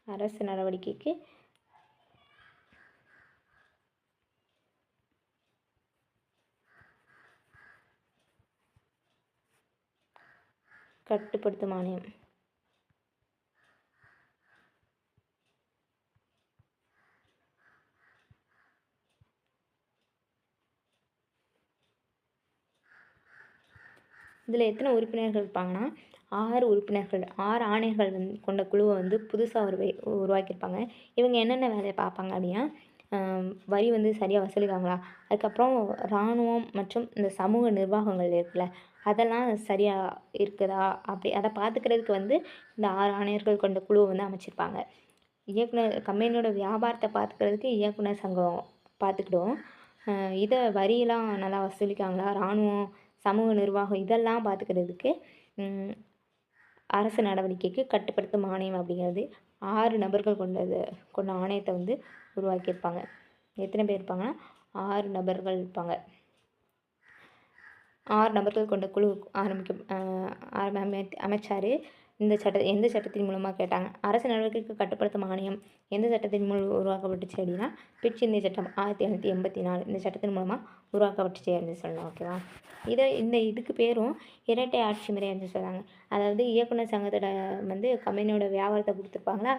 அரசு நடவடிக்கைக்கு கட்டுப்படுத்தும் ஆணையம். இதில் எத்தனை உறுப்பினர்கள் இருப்பாங்கன்னா 6 ஆணையர்கள் கொண்ட குழுவை வந்து புதுசாக உருவாக்கியிருப்பாங்க. இவங்க என்னென்ன வேலையை பார்ப்பாங்க அப்படின்னா, வரி வந்து சரியாக வசூலிக்காங்களா, அதுக்கப்புறம் இராணுவம் மற்றும் இந்த சமூக நிர்வாகங்கள் இருக்குல்ல, அதெல்லாம் சரியாக இருக்குதா அப்படி அதை பார்த்துக்கிறதுக்கு வந்து இந்த 6 ஆணையர்கள் கொண்ட குழுவை வந்து அமைச்சிருப்பாங்க. கம்பெனியோட வியாபாரத்தை பார்த்துக்கிறதுக்கு இயக்குனர் சங்கம் பார்த்துக்கிடும். இதை வரியெல்லாம் நல்லா வசூலிக்காங்களா, இராணுவம், சமூக நிர்வாகம் இதெல்லாம் பார்த்துக்கிறதுக்கு அரசு நடவடிக்கைக்கு கட்டுப்படுத்தும் ஆணையம் அப்படிங்கிறது 6 நபர்கள் கொண்ட ஆணையத்தை வந்து உருவாக்கியிருப்பாங்க. எத்தனை பேர் இருப்பாங்கன்னா 6 நபர்கள் இருப்பாங்க. 6 நபர்கள் கொண்ட குழு அமைச்சார். எந்த சட்டத்தின் மூலமாக கேட்டாங்க, அரசு நடவடிக்கைக்கு கட்டுப்படுத்தும் ஆணையம் எந்த சட்டத்தின் மூலம் உருவாக்கப்பட்டுச்சு அப்படின்னா பிற்சிந்திய சட்டம் 1784 இந்த சட்டத்தின் மூலமாக உருவாக்கப்பட்டுச்சு அப்படின்னு சொல்லலாம். ஓகேவா? இதுக்கு பேரும் இரட்டை ஆட்சி முறை அப்படின்னு சொல்கிறாங்க. அதாவது இயக்குனர் சங்கத்தோட வந்து கம்பெனியோட வியாபாரத்தை கொடுத்துருப்பாங்களா,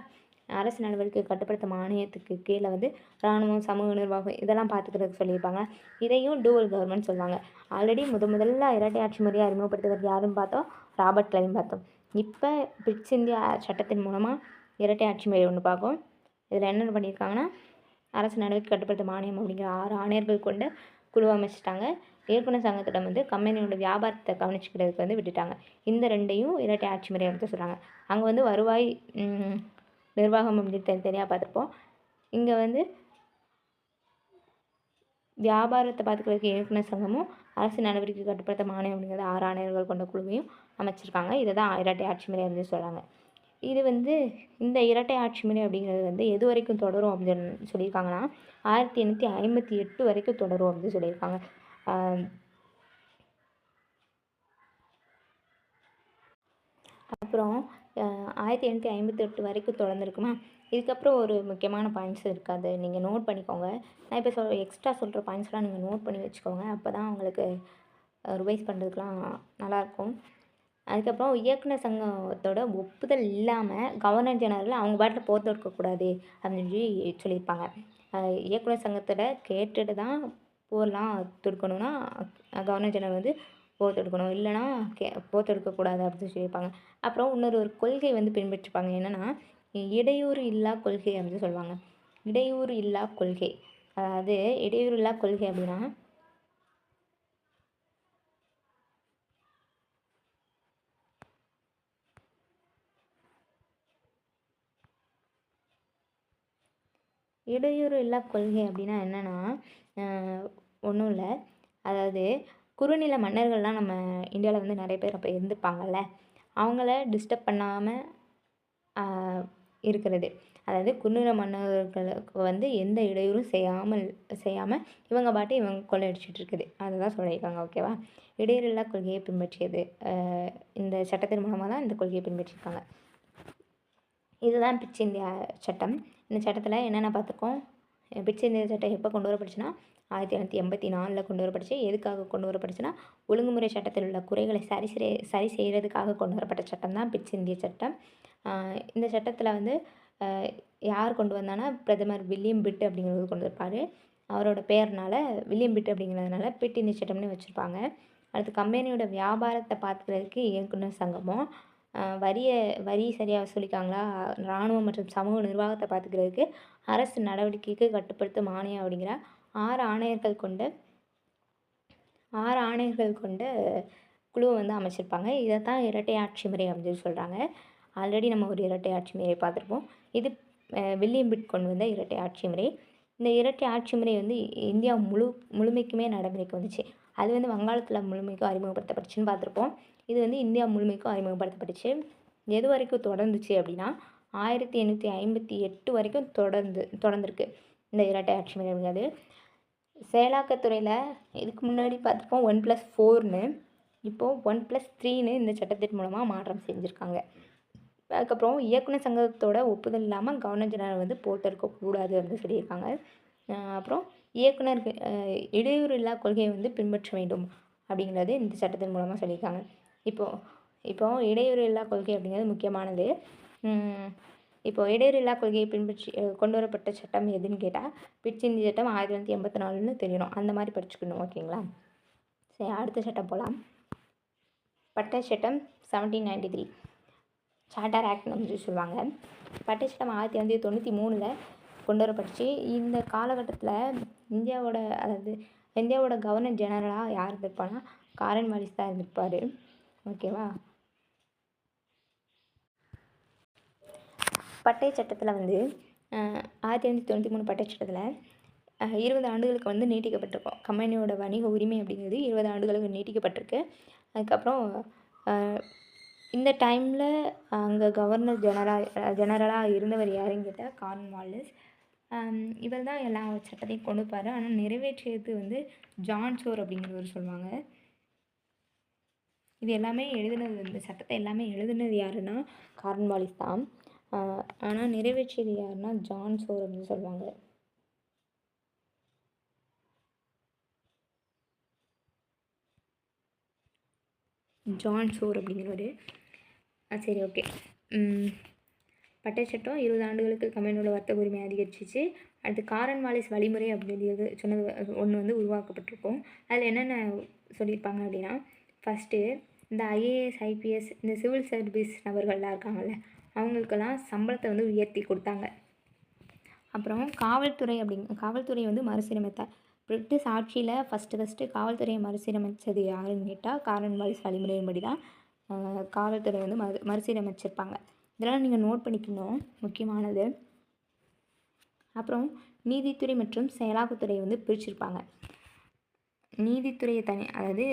அரசு நடவடிக்கை கட்டுப்படுத்தும் ஆணையத்துக்கு கீழே வந்து இராணுவம், சமூக நிர்வாகம் இதெல்லாம் பார்த்துக்கிறதுக்கு சொல்லியிருப்பாங்க. இதையும் டூவல் கவர்மெண்ட் சொல்லுவாங்க. ஆல்ரெடி முதல்ல இரட்டை ஆட்சி முறையை அறிமுகப்படுத்துவது யாருன்னு பார்த்தோம், ராபர்ட் கிளைன் பார்த்தோம். இப்போ பிரிட்ஜ் சட்டத்தின் மூலமாக இரட்டை ஆட்சி முறை ஒன்று பார்க்கும். இதில் என்னென்ன பண்ணியிருக்காங்கன்னா, அரசு நடவடிக்கை கட்டுப்படுத்தும் ஆணையம் அப்படிங்கிற 6 ஆணையர்கள் கொண்ட குழு அமைச்சிட்டாங்க. இயக்குனர் சங்கத்திடம் வந்து கம்பெனியோட வியாபாரத்தை கவனிச்சுக்கிறதுக்கு வந்து விட்டுட்டாங்க. இந்த ரெண்டையும் இரட்டை ஆட்சி முறை எடுத்து சொல்கிறாங்க. அங்கே வந்து வருவாய், நிர்வாகம் அப்படின்னு தனித்தனியாக பார்த்துருப்போம். இங்கே வந்து வியாபாரத்தை பார்த்துக்கிறதுக்கு இயக்குனர் சங்கமும் அரசு நடவடிக்கை கட்டுப்படுத்தும் ஆணையம் அப்படிங்கிறது 6 ஆணையர்கள் கொண்ட குழுவையும் அமைச்சிருக்காங்க. இதை தான் இரட்டை ஆட்சி முறை அப்படின்னு சொல்கிறாங்க. இது வந்து இந்த இரட்டை ஆட்சி முறை அப்படிங்கிறது வந்து எது வரைக்கும் தொடரும் அப்படின்னு சொல்லியிருக்காங்கன்னா 1858 வரைக்கும் தொடரும் அப்படின்னு சொல்லியிருக்காங்க. அப்புறம் 1858 வரைக்கும் தொடர்ந்துருக்குமா. இதுக்கப்புறம் ஒரு முக்கியமான பாயிண்ட்ஸ் இருக்காது, நீங்கள் நோட் பண்ணிக்கோங்க. நான் இப்போ எக்ஸ்ட்ரா சொல்கிற பாயிண்ட்ஸ்லாம் நீங்கள் நோட் பண்ணி வச்சுக்கோங்க. அப்போ தான் உங்களுக்கு ரிவைஸ் பண்ணுறதுக்குலாம் நல்லாயிருக்கும். அதுக்கப்புறம் இயக்குனர் சங்கத்தோட ஒப்புதல் இல்லாமல் கவர்னர் ஜெனரல் அவங்க பாட்டில் போர் தொடுக்கக்கூடாது அப்படின்னு சொல்லியிருப்பாங்க. இயக்குனர் சங்கத்தோட கேட்டுட்டு தான் போர்லாம் தொடுக்கணும்னா கவர்னர் ஜெனரல் வந்து போர் தொடுக்கணும், இல்லைனா போர் தொடுக்கக்கூடாது அப்படின்னு சொல்லியிருப்பாங்க. அப்புறம் ஒரு கொள்கை வந்து பின்பற்றிப்பாங்க. என்னென்னா இடையூறு இல்லா கொள்கை அப்படின்னு சொல்லுவாங்க. இடையூறு இல்லா கொள்கை, அதாவது இடையூறு இல்லா கொள்கை அப்படின்னா இடையூறு இல்லா கொள்கை அப்படின்னா என்னென்னா ஒன்றும் இல்லை. அதாவது குறுநில மன்னர்கள்லாம் நம்ம இந்தியாவில் வந்து நிறைய பேர் அப்போ இருந்துப்பாங்கள்ல, அவங்கள டிஸ்டர்ப் பண்ணாமல் இருக்கிறது. அதாவது குறுநில மன்னர்களுக்கு வந்து எந்த இடையூறும் செய்யாமல் இவங்க பாட்டு இவங்க கொள்ளையடிச்சிட்டு இருக்குது, அதை தான் சொல்லியிருக்காங்க. ஓகேவா? இடையூறு இல்லா கொள்கையை பின்பற்றியது இந்த சட்டத்தின் மூலமாக தான் இந்த கொள்கையை பின்பற்றியிருக்காங்க. இதுதான் பிற்சிந்திய சட்டம். இந்த சட்டத்தில் என்னென்ன பார்த்துருக்கோம். பிற்சிந்திய சட்டம் எப்போ கொண்டு வரப்பட்டுச்சுன்னா 1984 கொண்டு வரப்பட்டுச்சு. எதுக்காக கொண்டு வரப்பட்டுச்சுன்னா ஒழுங்குமுறை சட்டத்தில் உள்ள குறைகளை சரி செய்கிறதுக்காக கொண்டு வரப்பட்ட சட்டம் தான் பிற்சிந்திய சட்டம். இந்த சட்டத்தில் வந்து யார் கொண்டு வந்தானா பிரதமர் வில்லியம் பிட் அப்படிங்கிறது கொண்டு வந்திருப்பார். அவரோட பேர்னால வில்லியம் பிட் அப்படிங்கிறதுனால பிட் இந்திய சட்டம்னு வச்சுருப்பாங்க. அடுத்து கம்பெனியோட வியாபாரத்தை பார்த்துக்கிறதுக்கு இயக்குனர் சங்கமும் வரி சரியாக வசூலிக்காங்களா, இராணுவம் மற்றும் சமூக நிர்வாகத்தை பார்த்துக்கிறதுக்கு அரசு நடவடிக்கைக்கு கட்டுப்படுத்தும் ஆணையம் அப்படிங்கிற 6 ஆணையர்கள் கொண்ட குழுவை வந்து அமைச்சிருப்பாங்க. இதை தான் இரட்டை ஆட்சி முறை அப்படின்னு சொல்கிறாங்க. ஆல்ரெடி நம்ம ஒரு இரட்டை ஆட்சி முறையை பார்த்துருப்போம். இது வில்லியம் பிட் கொண்டு வந்த இரட்டை ஆட்சி முறை. இந்த இரட்டை ஆட்சி முறை வந்து இந்தியா முழுமைக்குமே நடைமுறைக்கு வந்துச்சு. அது வந்து வங்காளத்தில் முழுமைக்கும் அறிமுகப்படுத்தப்பட்டுச்சுன்னு பார்த்துருப்போம். இது வந்து இந்தியா முழுமைக்கும் அறிமுகப்படுத்தப்பட்டுச்சு. எது வரைக்கும் தொடர்ந்துச்சு அப்படின்னா 1858 வரைக்கும் தொடர்ந்துருக்கு இந்த இரட்டை ஆட்சி முறை அப்படிங்கிறது. செயலாக்கத்துறையில் இதுக்கு முன்னாடி பார்த்துருப்போம் 1+4ன்னு, இப்போது 1+3ன்னு இந்த சட்டத்தின் மூலமாக மாற்றம் செஞ்சுருக்காங்க. அதுக்கப்புறம் இயக்குனர் சங்கத்தோட ஒப்புதல் இல்லாமல் கவர்னர் ஜெனரல் வந்து போர் தொடுக்கக்கூடாது அப்படின்னு சொல்லியிருக்காங்க. அப்புறம் இயக்குனருக்கு இடையூறு இல்லா கொள்கையை வந்து பின்பற்ற வேண்டும் அப்படிங்கிறது இந்த சட்டத்தின் மூலமாக சொல்லியிருக்காங்க. இப்போது இடையூறு இல்லா கொள்கை அப்படிங்கிறது முக்கியமானது. இப்போது இடையூறு இல்லா கொள்கையை பின்பற்றி கொண்டு வரப்பட்ட சட்டம் எதுன்னு கேட்டால் பிற்சிந்திய சட்டம் 1984ன்னு தெரியணும். அந்த மாதிரி படிச்சுக்கணும். ஓகேங்களா? சரி, அடுத்த சட்டம் போகலாம். பட்டை சட்டம் 1793 சார்ட்டர் ஆக்ட்னு வந்து சொல்லுவாங்க. பட்டை சட்டம் 1993 கொண்டு வரப்பட்டுச்சு. இந்த காலகட்டத்தில் இந்தியாவோட கவர்னர் ஜெனரலாக யார் இருந்திருப்பான்னா காரன் வாலிஸ் தான் இருந்திருப்பார். ஓகேவா. பட்டை சட்டத்தில் வந்து 1993 பட்டை சட்டத்தில் 20 ஆண்டுகளுக்கு வந்து நீட்டிக்கப்பட்டிருக்கும். கம்பெனியோட வணிக உரிமை அப்படிங்கிறது 20 ஆண்டுகளுக்கு நீட்டிக்கப்பட்டிருக்கு. அதுக்கப்புறம் இந்த டைமில் அங்கே கவர்னர் ஜெனரலாக இருந்தவர் யாருன்னு கேட்டால் காரன் வாலிஸ். இவர் தான் எல்லா சட்டத்தையும் கொண்டு போவார். ஆனால் நிறைவேற்றியது வந்து ஜான் ஷோர் அப்படிங்கிறவர் சொல்லுவாங்க. இது எல்லாமே எழுதுனது, இந்த சட்டத்தை எல்லாமே எழுதுனது யாருன்னா காரன் வாலிஸ் தான். ஆனால் நிறைவேற்றியது யாருன்னா ஜான் ஷோர் அப்படின்னு சொல்லுவாங்க. ஜான் ஷோர் அப்படிங்கிறவர். சரி, ஓகே. பட்டை சட்டம் 20 ஆண்டுகளுக்கு கம்பெனியோட வர்த்தக உரிமை அதிகரிச்சிச்சு. அடுத்து காரன் வாலிஸ் வழிமுறை அப்படிங்கிறது சொன்னது ஒன்று வந்து உருவாக்கப்பட்டிருக்கும். அதில் என்னென்ன சொல்லியிருப்பாங்க அப்படின்னா, ஃபஸ்ட்டு இந்த ஐஏஎஸ் ஐபிஎஸ் இந்த சிவில் சர்வீஸ் நபர்கள்லாம் இருக்காங்கள்ல, அவங்களுக்கெல்லாம் சம்பளத்தை வந்து உயர்த்தி கொடுத்தாங்க. அப்புறம் காவல்துறை வந்து மறுசீரமைத்தார். பிரிட்டிஷ் ஆட்சியில் ஃபஸ்ட்டு காவல்துறையை மறுசீரமைச்சது யாருன்னு கேட்டால் காரன் வாலிஸ் வழிமுறையின்படி தான் காவல்துறை வந்து மறுசீரமைச்சிருப்பாங்க. இதெல்லாம் நீங்கள் நோட் பண்ணிக்கணும், முக்கியமானது. அப்புறம் நீதித்துறை மற்றும் செயலாக்கத்துறை வந்து பிரிச்சிருப்பாங்க. நீதித்துறையை அதாவது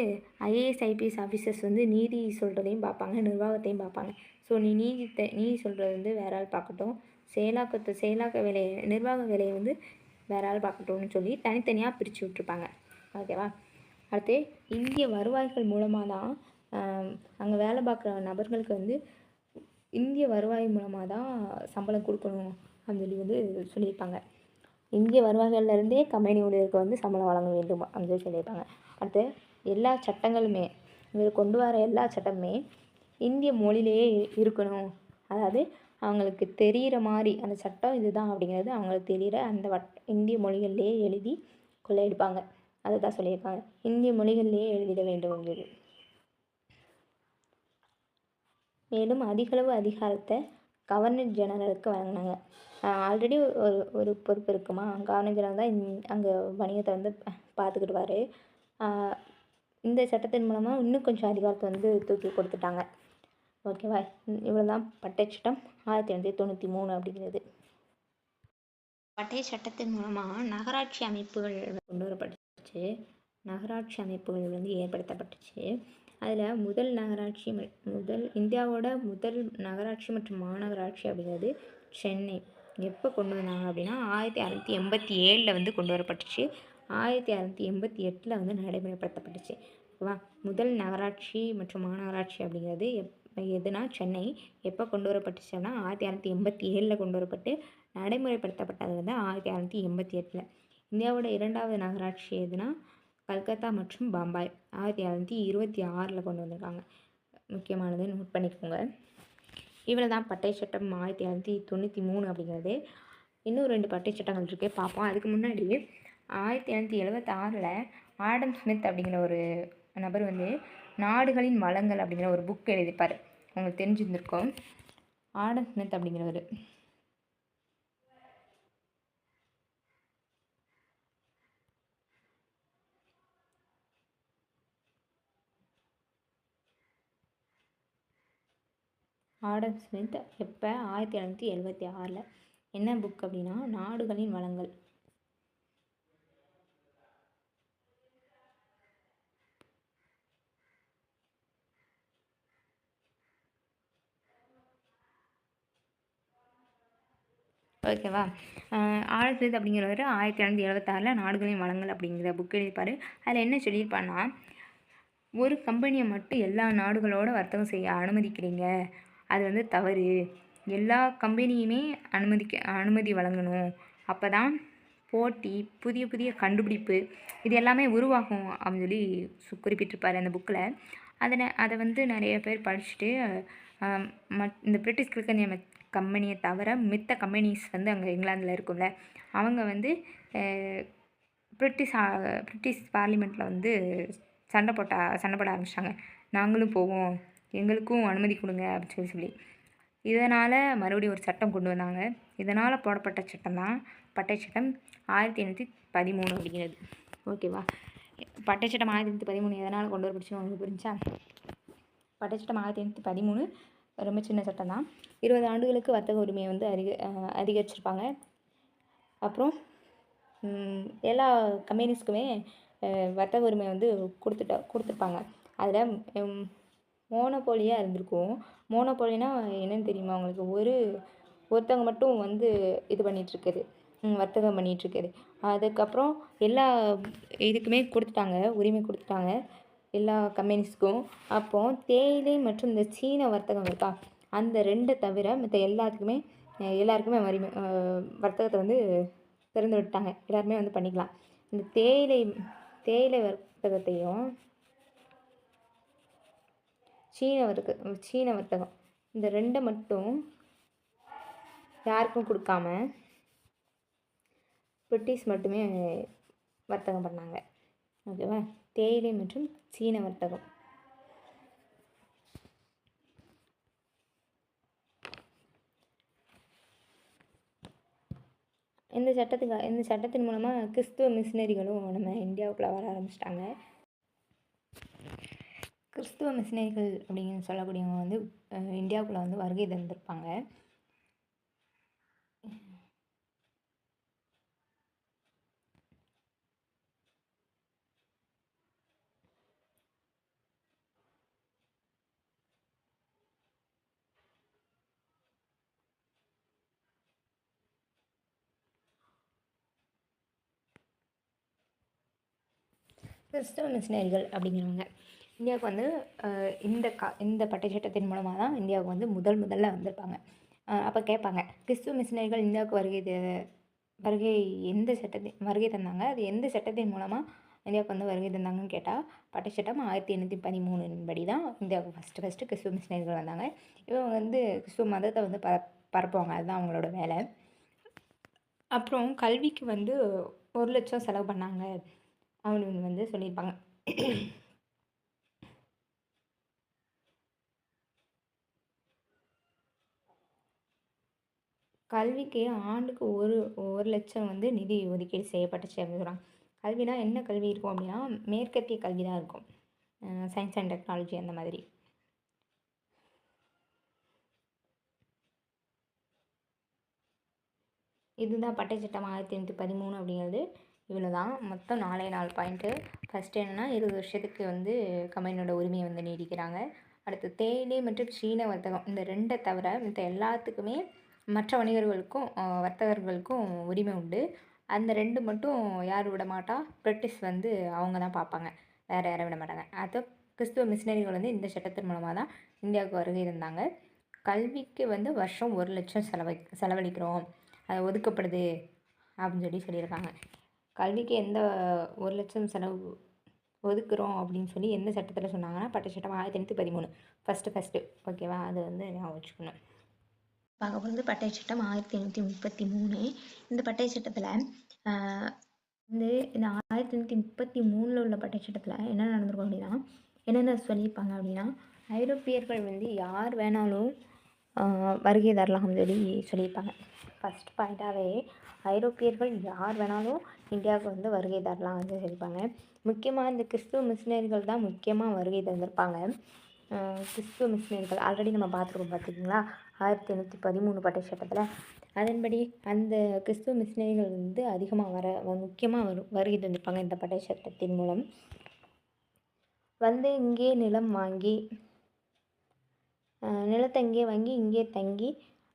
ஐஏஎஸ் ஐபிஎஸ் ஆஃபீஸர்ஸ் வந்து நீதி சொல்கிறதையும் பார்ப்பாங்க, நிர்வாகத்தையும் பார்ப்பாங்க. ஸோ நீதி சொல்கிறது வந்து வேற ஆள் பார்க்கட்டும், செயலாக்க வேலையை நிர்வாக வேலையை வந்து வேற ஆள் பார்க்கட்டும்னு சொல்லி தனித்தனியாக பிரித்து விட்ருப்பாங்க. ஓகேவா. அடுத்து இந்திய வருவாய்கள் மூலமாக தான் அங்கே வேலை பார்க்குற நபர்களுக்கு வந்து இந்திய வருவாய் மூலமாக தான் சம்பளம் கொடுக்கணும் அப்படின்னு சொல்லி வந்து சொல்லியிருப்பாங்க. இந்திய வருவாய்கள்லேருந்தே கம்பெனி ஊழியருக்கு வந்து சம்பளம் வழங்க வேண்டும் அப்படின்னு சொல்லி சொல்லியிருப்பாங்க. அடுத்து எல்லா சட்டங்களுமே இவர் கொண்டு வர எல்லா சட்டமுமே இந்திய மொழியிலேயே இருக்கணும். அதாவது அவங்களுக்கு தெரிகிற மாதிரி அந்த சட்டம் இதுதான் அப்படிங்கிறது அவங்களுக்கு தெரிகிற அந்த இந்திய மொழிகள்லேயே எழுதி கொள்ளையடிப்பாங்க. அதை தான் சொல்லியிருப்பாங்க, இந்திய மொழிகள்லேயே எழுதிட வேண்டும் அப்படிங்கிறது. மேலும் அதிகளவு அதிகாரத்தை கவர்னர் ஜெனரலுக்கு வழங்கினாங்க. ஆல்ரெடி ஒரு பொறுப்பு இருக்குமா, கவர்னர் ஜெனரல் தான் அங்கே வணிகத்தை வந்து பார்த்துக்கிடுவார். இந்த சட்டத்தின் மூலமாக இன்னும் கொஞ்சம் அதிகாரத்தை வந்து தூக்கி கொடுத்துட்டாங்க. ஓகேவா. இவ்வளோ தான் பட்டை சட்டம் 1993 அப்படிங்கிறது. பட்டை சட்டத்தின் மூலமாக நகராட்சி அமைப்புகள் கொண்டு வரப்பட்டுச்சு. நகராட்சி அமைப்புகள் வந்து ஏற்படுத்தப்பட்டுச்சு. அதில் இந்தியாவோட முதல் நகராட்சி மற்றும் மாநகராட்சி அப்படிங்கிறது சென்னை. எப்போ கொண்டு வந்தாங்க அப்படின்னா 1687 வந்து கொண்டு வரப்பட்டுச்சு. 1688 வந்து நடைமுறைப்படுத்தப்பட்டுச்சு. ஓகேவா. முதல் நகராட்சி மற்றும் மாநகராட்சி அப்படிங்கிறது எதுனா சென்னை. எப்போ கொண்டு வரப்பட்டுச்சுன்னா 1687 கொண்டு வரப்பட்டு நடைமுறைப்படுத்தப்பட்டது வந்து 1688. இந்தியாவோட இரண்டாவது நகராட்சி எதுனா கல்கத்தா மற்றும் பம்பாய் 1626 கொண்டு வந்திருக்காங்க. முக்கியமானது நோட் பண்ணிக்கோங்க. இவ்வளோ தான் பட்டை சட்டம் 1793 அப்படிங்கிறது. இன்னும் 2 பட்டை சட்டங்கள் இருக்குது, பார்ப்போம். அதுக்கு முன்னாடி 1776 ஆடம் ஸ்மித் அப்படிங்கிற ஒரு நபர் வந்து நாடுகளின் வளங்கள் அப்படிங்கிற ஒரு புக் எழுதிப்பார். உங்களுக்கு தெரிஞ்சிருந்திருக்கும். ஆடம் ஸ்மித் அப்படிங்கிறவர் ஆடம் ஸ்மித் எப்போ 1776 என்ன புக் அப்படின்னா நாடுகளின் வளங்கள். ஓகேவா. ஆடம் ஸ்மித் அப்படிங்கிறவர் 1776 நாடுகளின் வளங்கள் அப்படிங்கிற புக் எழுதிப்பார். அதில் என்ன சொல்லியிருப்பான்னா, ஒரு கம்பெனியை மட்டும் எல்லா நாடுகளோட வர்த்தகம் செய்ய அனுமதிக்கிறீங்க, அது வந்து தவறு. எல்லா கம்பெனியுமே அனுமதி வழங்கணும். அப்போ தான் போட்டி, புதிய புதிய கண்டுபிடிப்பு இது எல்லாமே உருவாகும் அப்படின்னு சொல்லி குறிப்பிட்டிருப்பார் அந்த புக்கில். அதை வந்து நிறைய பேர் படிச்சுட்டு இந்த பிரிட்டிஷ் கிழக்கிந்திய கம்பெனியை தவிர மித்த கம்பெனிஸ் வந்து அங்கே இங்கிலாந்தில் இருக்கும்ல, அவங்க வந்து பிரிட்டிஷ் பார்லிமெண்ட்டில் வந்து சண்டை போட ஆரம்பிச்சிட்டாங்க. நாங்களும் போவோம், எங்களுக்கும் அனுமதி கொடுங்க அப்படின்னு சொல்லி. இதனால் மறுபடியும் ஒரு சட்டம் கொண்டு வந்தாங்க. இதனால் போடப்பட்ட சட்டம் தான் பட்டை சட்டம் 1813 அப்படிங்கிறது. ஓகேவா? பட்டை சட்டம் 1813 எதனால் கொண்டு வரப்பட்டுச்சுன்னு உங்களுக்கு புரிஞ்சா? பட்டை சட்டம் 1813 ரொம்ப சின்ன சட்டம் தான். 20 ஆண்டுகளுக்கு வர்த்தக உரிமையை வந்து அதிகரிச்சிருப்பாங்க. அப்புறம் எல்லா கம்பெனிஸ்க்குமே வர்த்தக உரிமை வந்து கொடுத்துருப்பாங்க. அதில் மோனோபோலியாக இருந்திருக்கும். மோனோபோலினா என்னென்னு தெரியுமா உங்களுக்கு? ஒருத்தவங்க மட்டும் வந்து இது பண்ணிகிட்ருக்குது, வர்த்தகம் பண்ணிகிட்ருக்குது. அதுக்கப்புறம் எல்லா இதுக்குமே உரிமை கொடுத்துட்டாங்க எல்லா கம்பெனிஸ்க்கும். அப்போது தேயிலை மற்றும் இந்த சீன வர்த்தகம் இருக்கா, அந்த 2 தவிர மற்ற எல்லாருக்குமே வர்த்தகத்தை வந்து திறந்து விட்டாங்க. எல்லாருமே வந்து பண்ணிக்கலாம். இந்த தேயிலை வர்த்தகத்தையும் சீன வர்த்தகம் இந்த 2 மட்டும் யாருக்கும் கொடுக்காம பிரிட்டிஷ் மட்டுமே வர்த்தகம் பண்ணாங்க. ஓகேவா? தேயிலை மற்றும் சீன வர்த்தகம். இந்த சட்டத்தின் மூலமாக கிறிஸ்துவ மிஷினரிகளும் நம்ம இந்தியாவுக்குள்ளே வர ஆரம்பிச்சிட்டாங்க. கிறிஸ்துவ மிஷினரிகள் அப்படின்னு சொல்லக்கூடியவங்க வந்து இந்தியாவுக்குள்ளே வந்து வருகை தந்திருப்பாங்க. கிறிஸ்துவ மிஷினரிகள் அப்படிங்கிறவங்க இந்தியாவுக்கு வந்து இந்த பட்டை சட்டத்தின் மூலமாக தான் இந்தியாவுக்கு வந்து முதல்ல வந்திருப்பாங்க. அப்போ கேட்பாங்க, கிறிஸ்துவ மிஷினரிகள் இந்தியாவுக்கு வருகை தந்தாங்க, அது எந்த சட்டத்தின் மூலமாக இந்தியாவுக்கு வந்து வருகை தந்தாங்கன்னு கேட்டால் பட்டை சட்டம் 1813 படி தான் இந்தியாவுக்கு ஃபஸ்ட்டு கிறிஸ்துவ மிஷினரிகள் வந்தாங்க. இவங்க வந்து கிறிஸ்துவ மதத்தை வந்து பரப்புவாங்க, அதுதான் அவங்களோட வேலை. அப்புறம் கல்விக்கு வந்து 1 லட்சம் செலவு பண்ணாங்க அப்படின்னு வந்து சொல்லியிருப்பாங்க. கல்விக்கு ஆண்டுக்கு 1 லட்சம் வந்து நிதி ஒதுக்கீடு செய்யப்பட்டுச்சு அப்படின்னு சொல்கிறாங்க. கல்வினா என்ன கல்வி இருக்கும் அப்படின்னா, மேற்கத்திய கல்வி தான் இருக்கும், சயின்ஸ் அண்ட் டெக்னாலஜி அந்த மாதிரி. இதுதான் பட்டை சட்டம் 1813 அப்படிங்கிறது. இவ்வளோ தான். மொத்தம் 4 பாயிண்ட்டு. ஃபஸ்ட்டு என்னென்னா 20 வருஷத்துக்கு வந்து கம்பெனியோட உரிமையை வந்து நீடிக்கிறாங்க. அடுத்து தேயிலை மற்றும் சீன வர்த்தகம் இந்த 2 தவிர மற்ற எல்லாத்துக்குமே மற்ற வர்த்தகர்களுக்கும் உரிமை உண்டு. அந்த 2 மட்டும் யார் விட மாட்டா? பிரிட்டிஷ் வந்து அவங்க தான் பார்ப்பாங்க, வேறு யாரும் விட மாட்டாங்க. அது கிறிஸ்துவ மிஷினரிகள் வந்து இந்த சட்டத்தின் மூலமாக தான் இந்தியாவுக்கு வருகை இருந்தாங்க. கல்விக்கு வந்து வருஷம் 1 லட்சம் செலவழிக்கிறோம், அது ஒதுக்கப்படுது அப்படின்னு சொல்லியிருக்காங்க. கல்விக்கு எந்த 1 லட்சம் செலவு ஒதுக்குறோம் அப்படின்னு சொல்லி எந்த சட்டத்தில் சொன்னாங்கன்னா பட்டை சட்டம் 1813 ஃபஸ்ட்டு. ஓகேவா? அது வந்து ஞாபகம் வச்சுக்கணும். பார்க்க போகிறது பட்டை சட்டம் 1833. இந்த பட்டை சட்டத்தில் இந்த 1833 உள்ள பட்டை சட்டத்தில் என்ன நடந்திருக்கும் அப்படின்னா, என்னென்ன சொல்லியிருப்பாங்க அப்படின்னா, ஐரோப்பியர்கள் வந்து யார் வேணாலும் வருகை தரலாம்னு சொல்லியிருப்பாங்க. ஃபஸ்ட் பாயிண்ட்டாகவே ஐரோப்பியர்கள் யார் வேணாலும் இந்தியாவுக்கு வந்து வருகை தரலாம் வந்து சொல்லியிருப்பாங்க. முக்கியமாக இந்த கிறிஸ்துவ மிஷினரிகள் தான் முக்கியமாக வருகை தந்திருப்பாங்க. கிறிஸ்துவ மிஷினரிகள் ஆல்ரெடி நம்ம பார்த்துருக்கீங்களா 1813 பட்டை சட்டத்தில். அதன்படி அந்த கிறிஸ்துவ மிஷினரிகள் வந்து அதிகமாக முக்கியமாக வருகை தந்திருப்பாங்க இந்த பட்டை சட்டத்தின் மூலம். வந்து இங்கே நிலத்தை இங்கே வாங்கி இங்கே தங்கி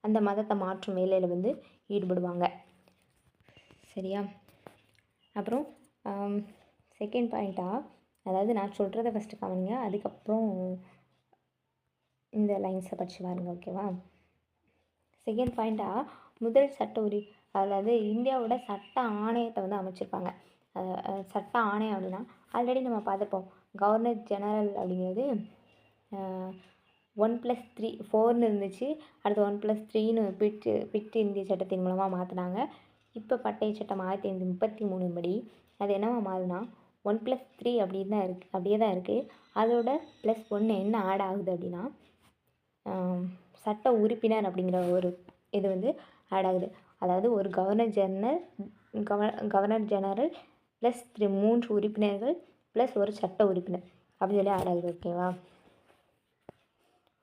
அந்த மதத்தை மாற்றும் வேலையில் வந்து ஈடுபடுவாங்க. சரியா? அப்புறம் செகண்ட் பாயிண்ட்டாக, அதாவது நான் சொல்கிறத ஃபஸ்ட்டு கவனிங்க, அதுக்கப்புறம் இந்த லைன்ஸை படித்து பாருங்க. ஓகேவா? செகண்ட் பாயிண்ட்டாக முதல் அதாவது இந்தியாவோட சட்ட ஆணையத்தை வந்து அமைச்சிருப்பாங்க. சட்ட ஆணையம் அப்படின்னா ஆல்ரெடி நம்ம பார்த்துருப்போம், கவர்னர் ஜெனரல் அப்படிங்கிறது 1+3 4ன்னு இருந்துச்சு. அடுத்து 1+3ன்னு பிட் இந்திய சட்டத்தின் மூலமாக மாற்றினாங்க. இப்போ பட்டை சட்டம் 1833 படி அது என்னவா மாறுனா 1+3 அப்படின்னு தான் இருக்குது, அப்படியே தான் இருக்குது. அதோட +1 என்ன ஆட் ஆகுது அப்படின்னா சட்ட உறுப்பினர் அப்படிங்கிற ஒரு இது வந்து ஆட் ஆகுது. அதாவது ஒரு கவர்னர் ஜெனரல் ப்ளஸ் 3 உறுப்பினர்கள் ப்ளஸ் ஒரு சட்ட உறுப்பினர் அப்படின்னு சொல்லி ஆட் ஆகுது. ஓகேவா?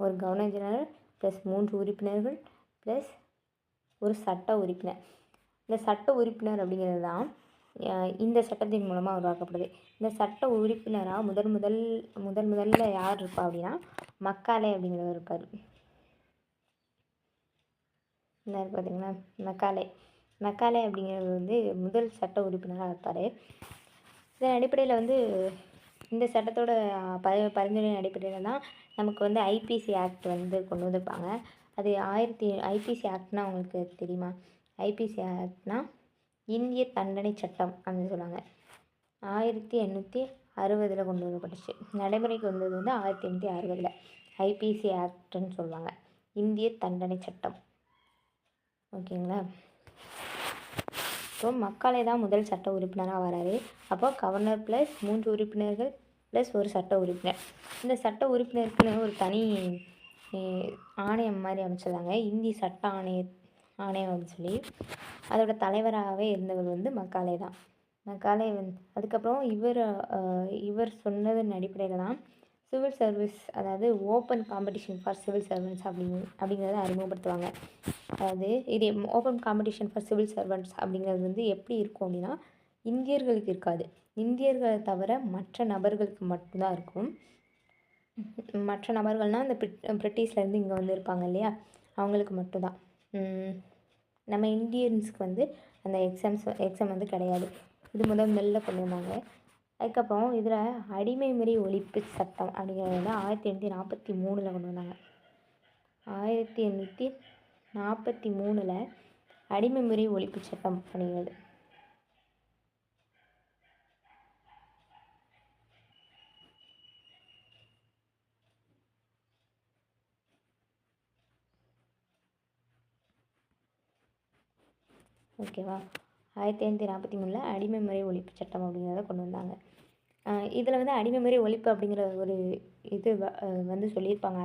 ஒரு கவர்னர் ஜெனரல் ப்ளஸ் 3 உறுப்பினர்கள் ப்ளஸ் ஒரு சட்ட உறுப்பினர். இந்த சட்ட உறுப்பினர் அப்படிங்கிறது தான் இந்த சட்டத்தின் மூலமாக உருவாக்கப்படுது. இந்த சட்ட உறுப்பினராக முதல்ல யார் இருப்பா அப்படின்னா மக்காலே அப்படிங்கிறவர் இருப்பார். என்ன பார்த்தீங்கன்னா மெக்காலே அப்படிங்கிறது வந்து முதல் சட்ட உறுப்பினராக இருப்பார். இதன் அடிப்படையில் வந்து இந்த சட்டத்தோட பரிந்துரையின் அடிப்படையில் தான் நமக்கு வந்து ஐபிசி ஆக்ட் வந்து கொண்டு வந்திருப்பாங்க. அது ஐபிசி ஆக்ட்னால் உங்களுக்கு தெரியுமா? ஐபிசி ஆக்ட்னால் இந்திய தண்டனை சட்டம் அப்படின்னு சொல்லுவாங்க. 1860 கொண்டு வரப்பட்டுச்சு. நடைமுறைக்கு வந்தது வந்து 1860. ஐபிசி ஆக்ட்னு சொல்லுவாங்க, இந்திய தண்டனை சட்டம். ஓகேங்களா? இப்போ மக்காலே தான் முதல் சட்ட உறுப்பினராக வராரு. அப்போ கவர்னர் ப்ளஸ் 3 உறுப்பினர்கள் ப்ளஸ் ஒரு சட்ட உறுப்பினர். இந்த சட்ட உறுப்பினருக்குன்னு ஒரு தனி ஆணையம் மாதிரி அமைச்சிருந்தாங்க, இந்திய சட்ட ஆணையம் அப்படின்னு சொல்லி. அதோட தலைவராகவே இருந்தவர் வந்து மக்காலே தான். மக்காலே அதுக்கப்புறம் இவர் சொன்னதன் அடிப்படையில் தான் சிவில் சர்வீஸ், அதாவது open competition for civil servants அப்படிங்கிறத அறிமுகப்படுத்துவாங்க. அதாவது இது open competition for civil servants அப்படிங்கிறது வந்து எப்படி இருக்கும் அப்படின்னா இந்தியர்களுக்கு இருக்காது. இந்தியர்களை தவிர மற்ற நபர்களுக்கு மட்டும்தான் இருக்கும். மற்ற நபர்கள்னால் இந்த பிரிட்டிஷ்லேருந்து இங்கே வந்து இருப்பாங்க இல்லையா, அவங்களுக்கு மட்டும்தான். நம்ம இந்தியன்ஸுக்கு வந்து அந்த எக்ஸாம் வந்து கிடையாது. இது முதல்ல கொண்டு வந்தாங்க. அதுக்கப்புறம் இதில் அடிமை முறை ஒழிப்பு சட்டம் அப்படிங்கிறது வந்து 1843 கொண்டு வந்தாங்க. 1843 அடிமை முறை ஒழிப்பு சட்டம் அப்படிங்கிறது. ஓகேவா? 1843 அடிமை முறை ஒழிப்பு சட்டம் அப்படிங்கிறத கொண்டு வந்தாங்க. இதில் வந்து அடிமை முறை ஒழிப்பு அப்படிங்கிற ஒரு இது வந்து சொல்லியிருப்பாங்க.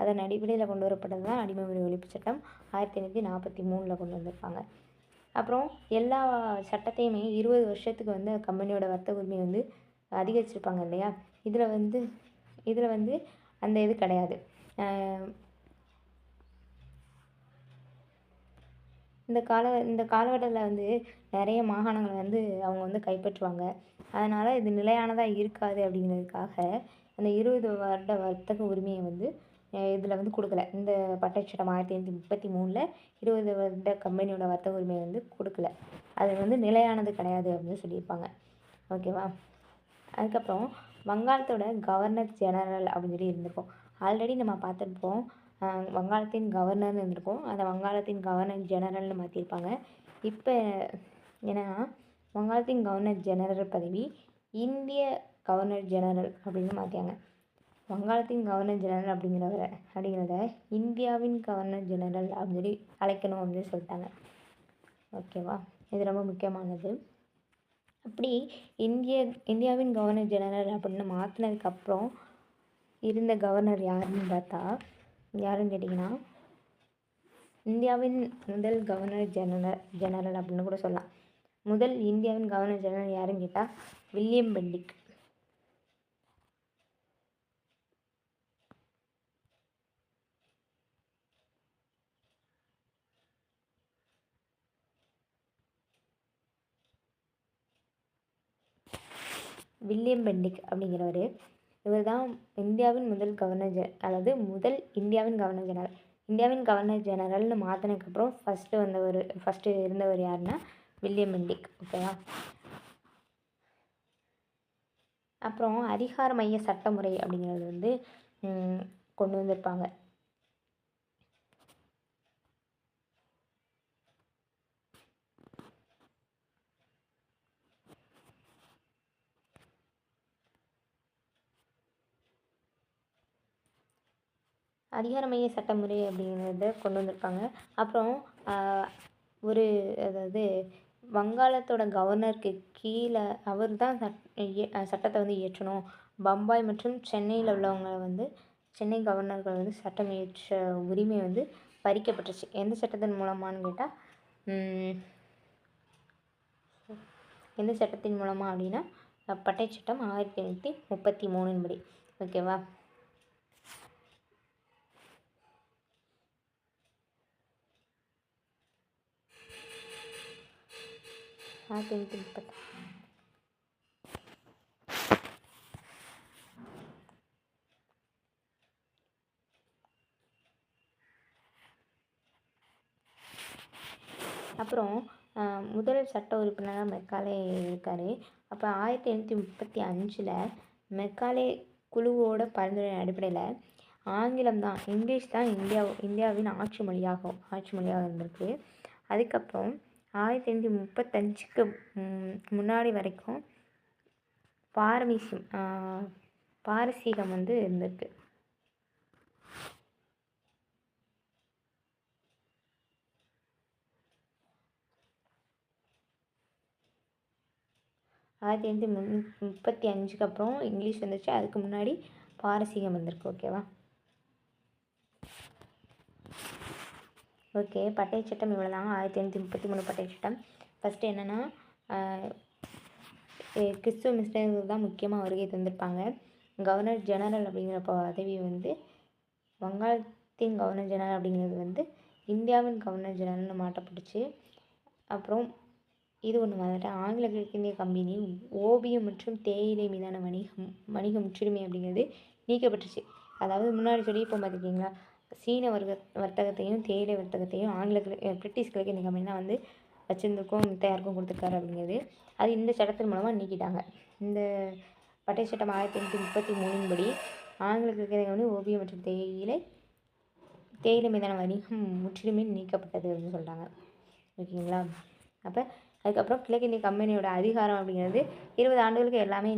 அதன் அடிப்படையில் கொண்டு வரப்பட்டது தான் அடிமை முறை ஒழிப்பு சட்டம். 1843 கொண்டு வந்திருப்பாங்க. அப்புறம் எல்லா சட்டத்தையுமே 20 வருஷத்துக்கு வந்து கம்பெனியோட வர்த்தக உரிமை வந்து அதிகரிச்சிருப்பாங்க இல்லையா. இதில் வந்து அந்த இது கிடையாது. இந்த காலகட்டத்தில் வந்து நிறைய மாகாணங்களை வந்து அவங்க வந்து கைப்பற்றுவாங்க. அதனால் இது நிலையானதாக இருக்காது அப்படிங்கிறதுக்காக அந்த 20 வருட வர்த்தக உரிமையை வந்து இதில் வந்து கொடுக்கல. இந்த பட்டச்சட்டம் 1833 20 வருட கம்பெனியோட வர்த்தக உரிமையை வந்து கொடுக்கல. அது வந்து நிலையானது கிடையாது அப்படின்னு சொல்லியிருப்பாங்க. ஓகேவா? அதுக்கப்புறம் வங்காளத்தோட கவர்னர் ஜெனரல் அப்படின்னு சொல்லி இருந்திருக்கும். ஆல்ரெடி நம்ம பார்த்துருப்போம், வங்காளத்தின் கவர்னர்னு இருந்திருக்கும், அதை வங்காளத்தின் கவர்னர் ஜெனரல்னு மாற்றிருப்பாங்க. இப்போ என்னென்னா வங்காளத்தின் கவர்னர் ஜெனரல் பதவி இந்திய கவர்னர் ஜெனரல் அப்படின்னு மாற்றியாங்க. வங்காளத்தின் கவர்னர் ஜெனரல் அப்படிங்கிறத இந்தியாவின் கவர்னர் ஜெனரல் அப்படின்னு சொல்லி அழைக்கணும் அப்படின்னு சொல்லிட்டாங்க. ஓகேவா? இது ரொம்ப முக்கியமானது. அப்படி இந்தியாவின் கவர்னர் ஜெனரல் அப்படின்னு மாற்றினதுக்கப்புறம் இருந்த கவர்னர் யாருன்னு கேட்டிங்கன்னா இந்தியாவின் முதல் கவர்னர் ஜெனரல் அப்படின்னு கூட சொல்லலாம். முதல் இந்தியாவின் கவர்னர் ஜெனரல் யாருன்னு கேட்டால் வில்லியம் பெண்டிக். வில்லியம் பெண்டிக் அப்படிங்கிறவர், இவர் தான் இந்தியாவின் முதல் முதல் இந்தியாவின் கவர்னர் ஜெனரல். இந்தியாவின் கவர்னர் ஜெனரல்னு மாற்றினதுக்கப்புறம் ஃபஸ்ட்டு இருந்தவர் யாருன்னா வில்லியம் பெண்டிக். ஓகேவா? அப்புறம் அதிகார மைய சட்டமுறை அப்படிங்கிறது வந்து கொண்டு வந்திருப்பாங்க. அதிகாரமைய சட்டமுறை அப்படிங்கிறத கொண்டு வந்திருப்பாங்க. அப்புறம் அதாவது வங்காளத்தோட கவர்னருக்கு கீழே அவர் தான் சட்டத்தை வந்து இயற்றணும். பம்பாய் மற்றும் சென்னையில் உள்ளவங்க வந்து சென்னை கவர்னர்கள் வந்து சட்டம் இயற்ற உரிமை வந்து பறிக்கப்பட்டுருச்சு. எந்த சட்டத்தின் மூலமானு கேட்டால் எந்த சட்டத்தின் மூலமாக அப்படின்னா பட்டை சட்டம் 1833 படி. ஓகேவா? அப்புறம் முதல் சட்ட உறுப்பினராக மெக்காலே இருக்கார். அப்போ 1835 மெக்காலே குழுவோட பரிந்துரை அடிப்படையில் ஆங்கிலம் தான், இங்கிலீஷ் தான் இந்தியாவின் ஆட்சி மொழியாக இருந்திருக்கு. அதுக்கப்புறம் 1835க்கு முன்னாடி வரைக்கும் பாரசீகம் வந்து இருந்திருக்கு. ஆயிரத்தி 1835க்கு அப்புறம் இங்கிலீஷ் வந்துச்சு. அதுக்கு முன்னாடி பாரசீகம் வந்திருக்கு. ஓகேவா? ஓகே, பட்டை சட்டம் இவ்வளோ தாங்க. 1833 பட்டை சட்டம். ஃபஸ்ட்டு என்னென்னா கிறிஸ்துவ மிஷனரிகள் தான் முக்கியமாக வருகை தந்திருப்பாங்க. கவர்னர் ஜெனரல் அப்படிங்கிற பதவி வந்து வங்காளத்தின் கவர்னர் ஜெனரல் அப்படிங்கிறது வந்து இந்தியாவின் கவர்னர் ஜெனரல்னு மாற்றப்பட்டுச்சு. அப்புறம் இது ஒன்று வந்துட்டு ஆங்கில கிழக்கிந்திய கம்பெனி ஓபியம் மற்றும் தேயிலை மீதான வணிக முற்றுரிமை அப்படிங்கிறது நீக்கப்பட்டுச்சு. அதாவது முன்னாடி சொல்லி இப்போ பார்த்துக்கிங்களா, சீன வர்த்தகத்தையும் தேயிலை வர்த்தகத்தையும் பிரிட்டிஷ் கிழக்கிந்திய கம்பெனி தான் வந்து வச்சுருந்துருக்கோம், தயாருக்கும் கொடுத்துருக்காரு அப்படிங்கிறது. அது இந்த சட்டத்தின் மூலமாக நீக்கிட்டாங்க. இந்த பட்டை சட்டம் 1833 படி ஆங்கில கிழக்கிந்திய கம்பெனி ஓபியம் மற்றும் தேயிலை மீதான வணிகம் முற்றுரிமை நீக்கப்பட்டது அப்படின்னு சொல்கிறாங்க. ஓகேங்களா? அப்போ அதுக்கப்புறம் கிழக்கிந்திய கம்பெனியோட அதிகாரம் அப்படிங்கிறது 20 ஆண்டுகளுக்கு எல்லாமே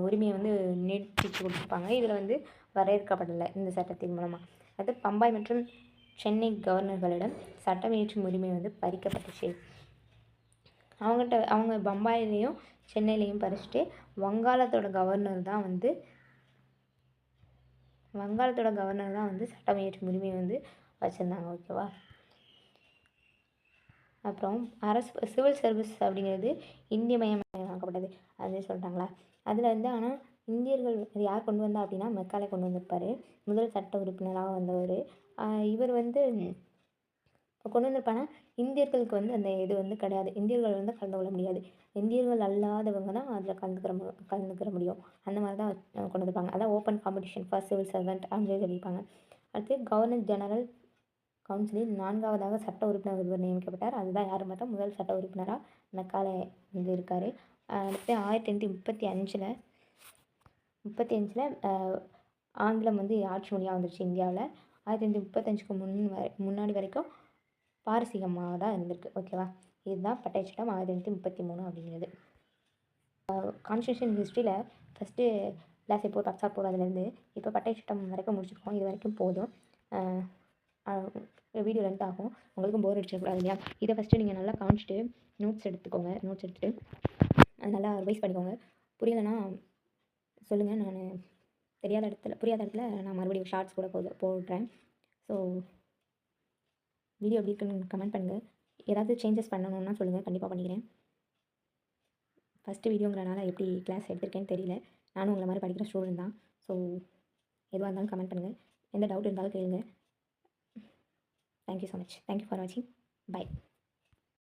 உரிமையை வந்து நீட்டிச்சு கொடுத்துருப்பாங்க. இதில் வந்து வரையறுக்கப்படலை இந்த சட்டத்தின் மூலமாக. அது பம்பாய் மற்றும் சென்னை கவர்னர்களிடம் சட்டம் இயற்றும் உரிமை வந்து பறிக்கப்பட்டுச்சு. அவங்க பம்பாயிலையும் சென்னையிலையும் பறிச்சுட்டு வங்காளத்தோட கவர்னர் தான் வந்து சட்டம் இயற்றும் உரிமையை வந்து வச்சுருந்தாங்க. ஓகேவா? அப்புறம் சிவில் சர்வீஸ் அப்படிங்கிறது இந்தியமயமாக்கப்பட்டது அது சொல்லிட்டாங்களா. அதில் வந்து ஆனால் இந்தியர்கள் அது யார் கொண்டு வந்தா அப்படின்னா மெக்காலே கொண்டு வந்திருப்பார். முதல் சட்ட உறுப்பினராக வந்தவர். இவர் வந்து கொண்டு வந்திருப்பானா இந்தியர்களுக்கு வந்து அந்த இது வந்து கிடையாது. இந்தியர்கள் வந்து கலந்து கொள்ள முடியாது. இந்தியர்கள் அல்லாதவங்க தான் அதில் கலந்துக்கிற முடியும். அந்த மாதிரி தான் கொண்டு வந்திருப்பாங்க. அதான் open competition for civil servant அப்படின்னு சொல்லியிருப்பாங்க. அடுத்து கவர்னர் ஜெனரல் கவுன்சிலில் 4வதாக சட்ட உறுப்பினர் ஒருவர் நியமிக்கப்பட்டார். அதுதான் யார் பார்த்தா முதல் சட்ட உறுப்பினராக மெக்காலே வந்து இருக்கார். அடுத்து 1835 ஆங்கிலம் வந்து ஆட்சி மொழியாக வந்துருச்சு இந்தியாவில். 1835க்கு முன்னாடி வரைக்கும் பாரசீகமாக தான் இருந்திருக்கு. ஓகேவா? இதுதான் பட்டை சட்டம் 1833 அப்படிங்கிறது. கான்ஸ்டியூஷன் ஹிஸ்ட்ரியில் ஃபஸ்ட்டு லாஸே-போர், பக்சார்-போர் அதுலேருந்து இப்போ பட்டை சட்டம் வரைக்கும் முடிச்சிருக்கோம். இது வரைக்கும் போதும். வீடியோ லென்த் ஆகும், உங்களுக்கும் போர் அடிச்சிடக்கூடாது இல்லையா? இதை ஃபஸ்ட்டு நீங்கள் நல்லா காமிச்சிட்டு நோட்ஸ் எடுத்துகிட்டு அது நல்லா ரிவைஸ் பண்ணிக்கோங்க. புரியலைன்னா சொல்லுங்கள், நான் புரியாத இடத்துல நான் மறுபடியும் ஷார்ட்ஸ் கூட போடுறேன். ஸோ வீடியோ எப்படி இருக்குன்னு கமெண்ட் பண்ணுங்கள். ஏதாவது சேஞ்சஸ் பண்ணணுன்னா சொல்லுங்கள், கண்டிப்பாக பண்ணிக்கிறேன். ஃபஸ்ட்டு வீடியோங்கிறனால எப்படி கிளாஸ் எடுத்திருக்கேன்னு தெரியல. நானும் உங்களை மாதிரி படிக்கிற ஸ்டூடெண்ட் தான். ஸோ எதுவாக இருந்தாலும் கமெண்ட் பண்ணுங்கள். எந்த டவுட் இருந்தாலும் கேளுங்க. Thank you so much. Thank you for watching. Bye.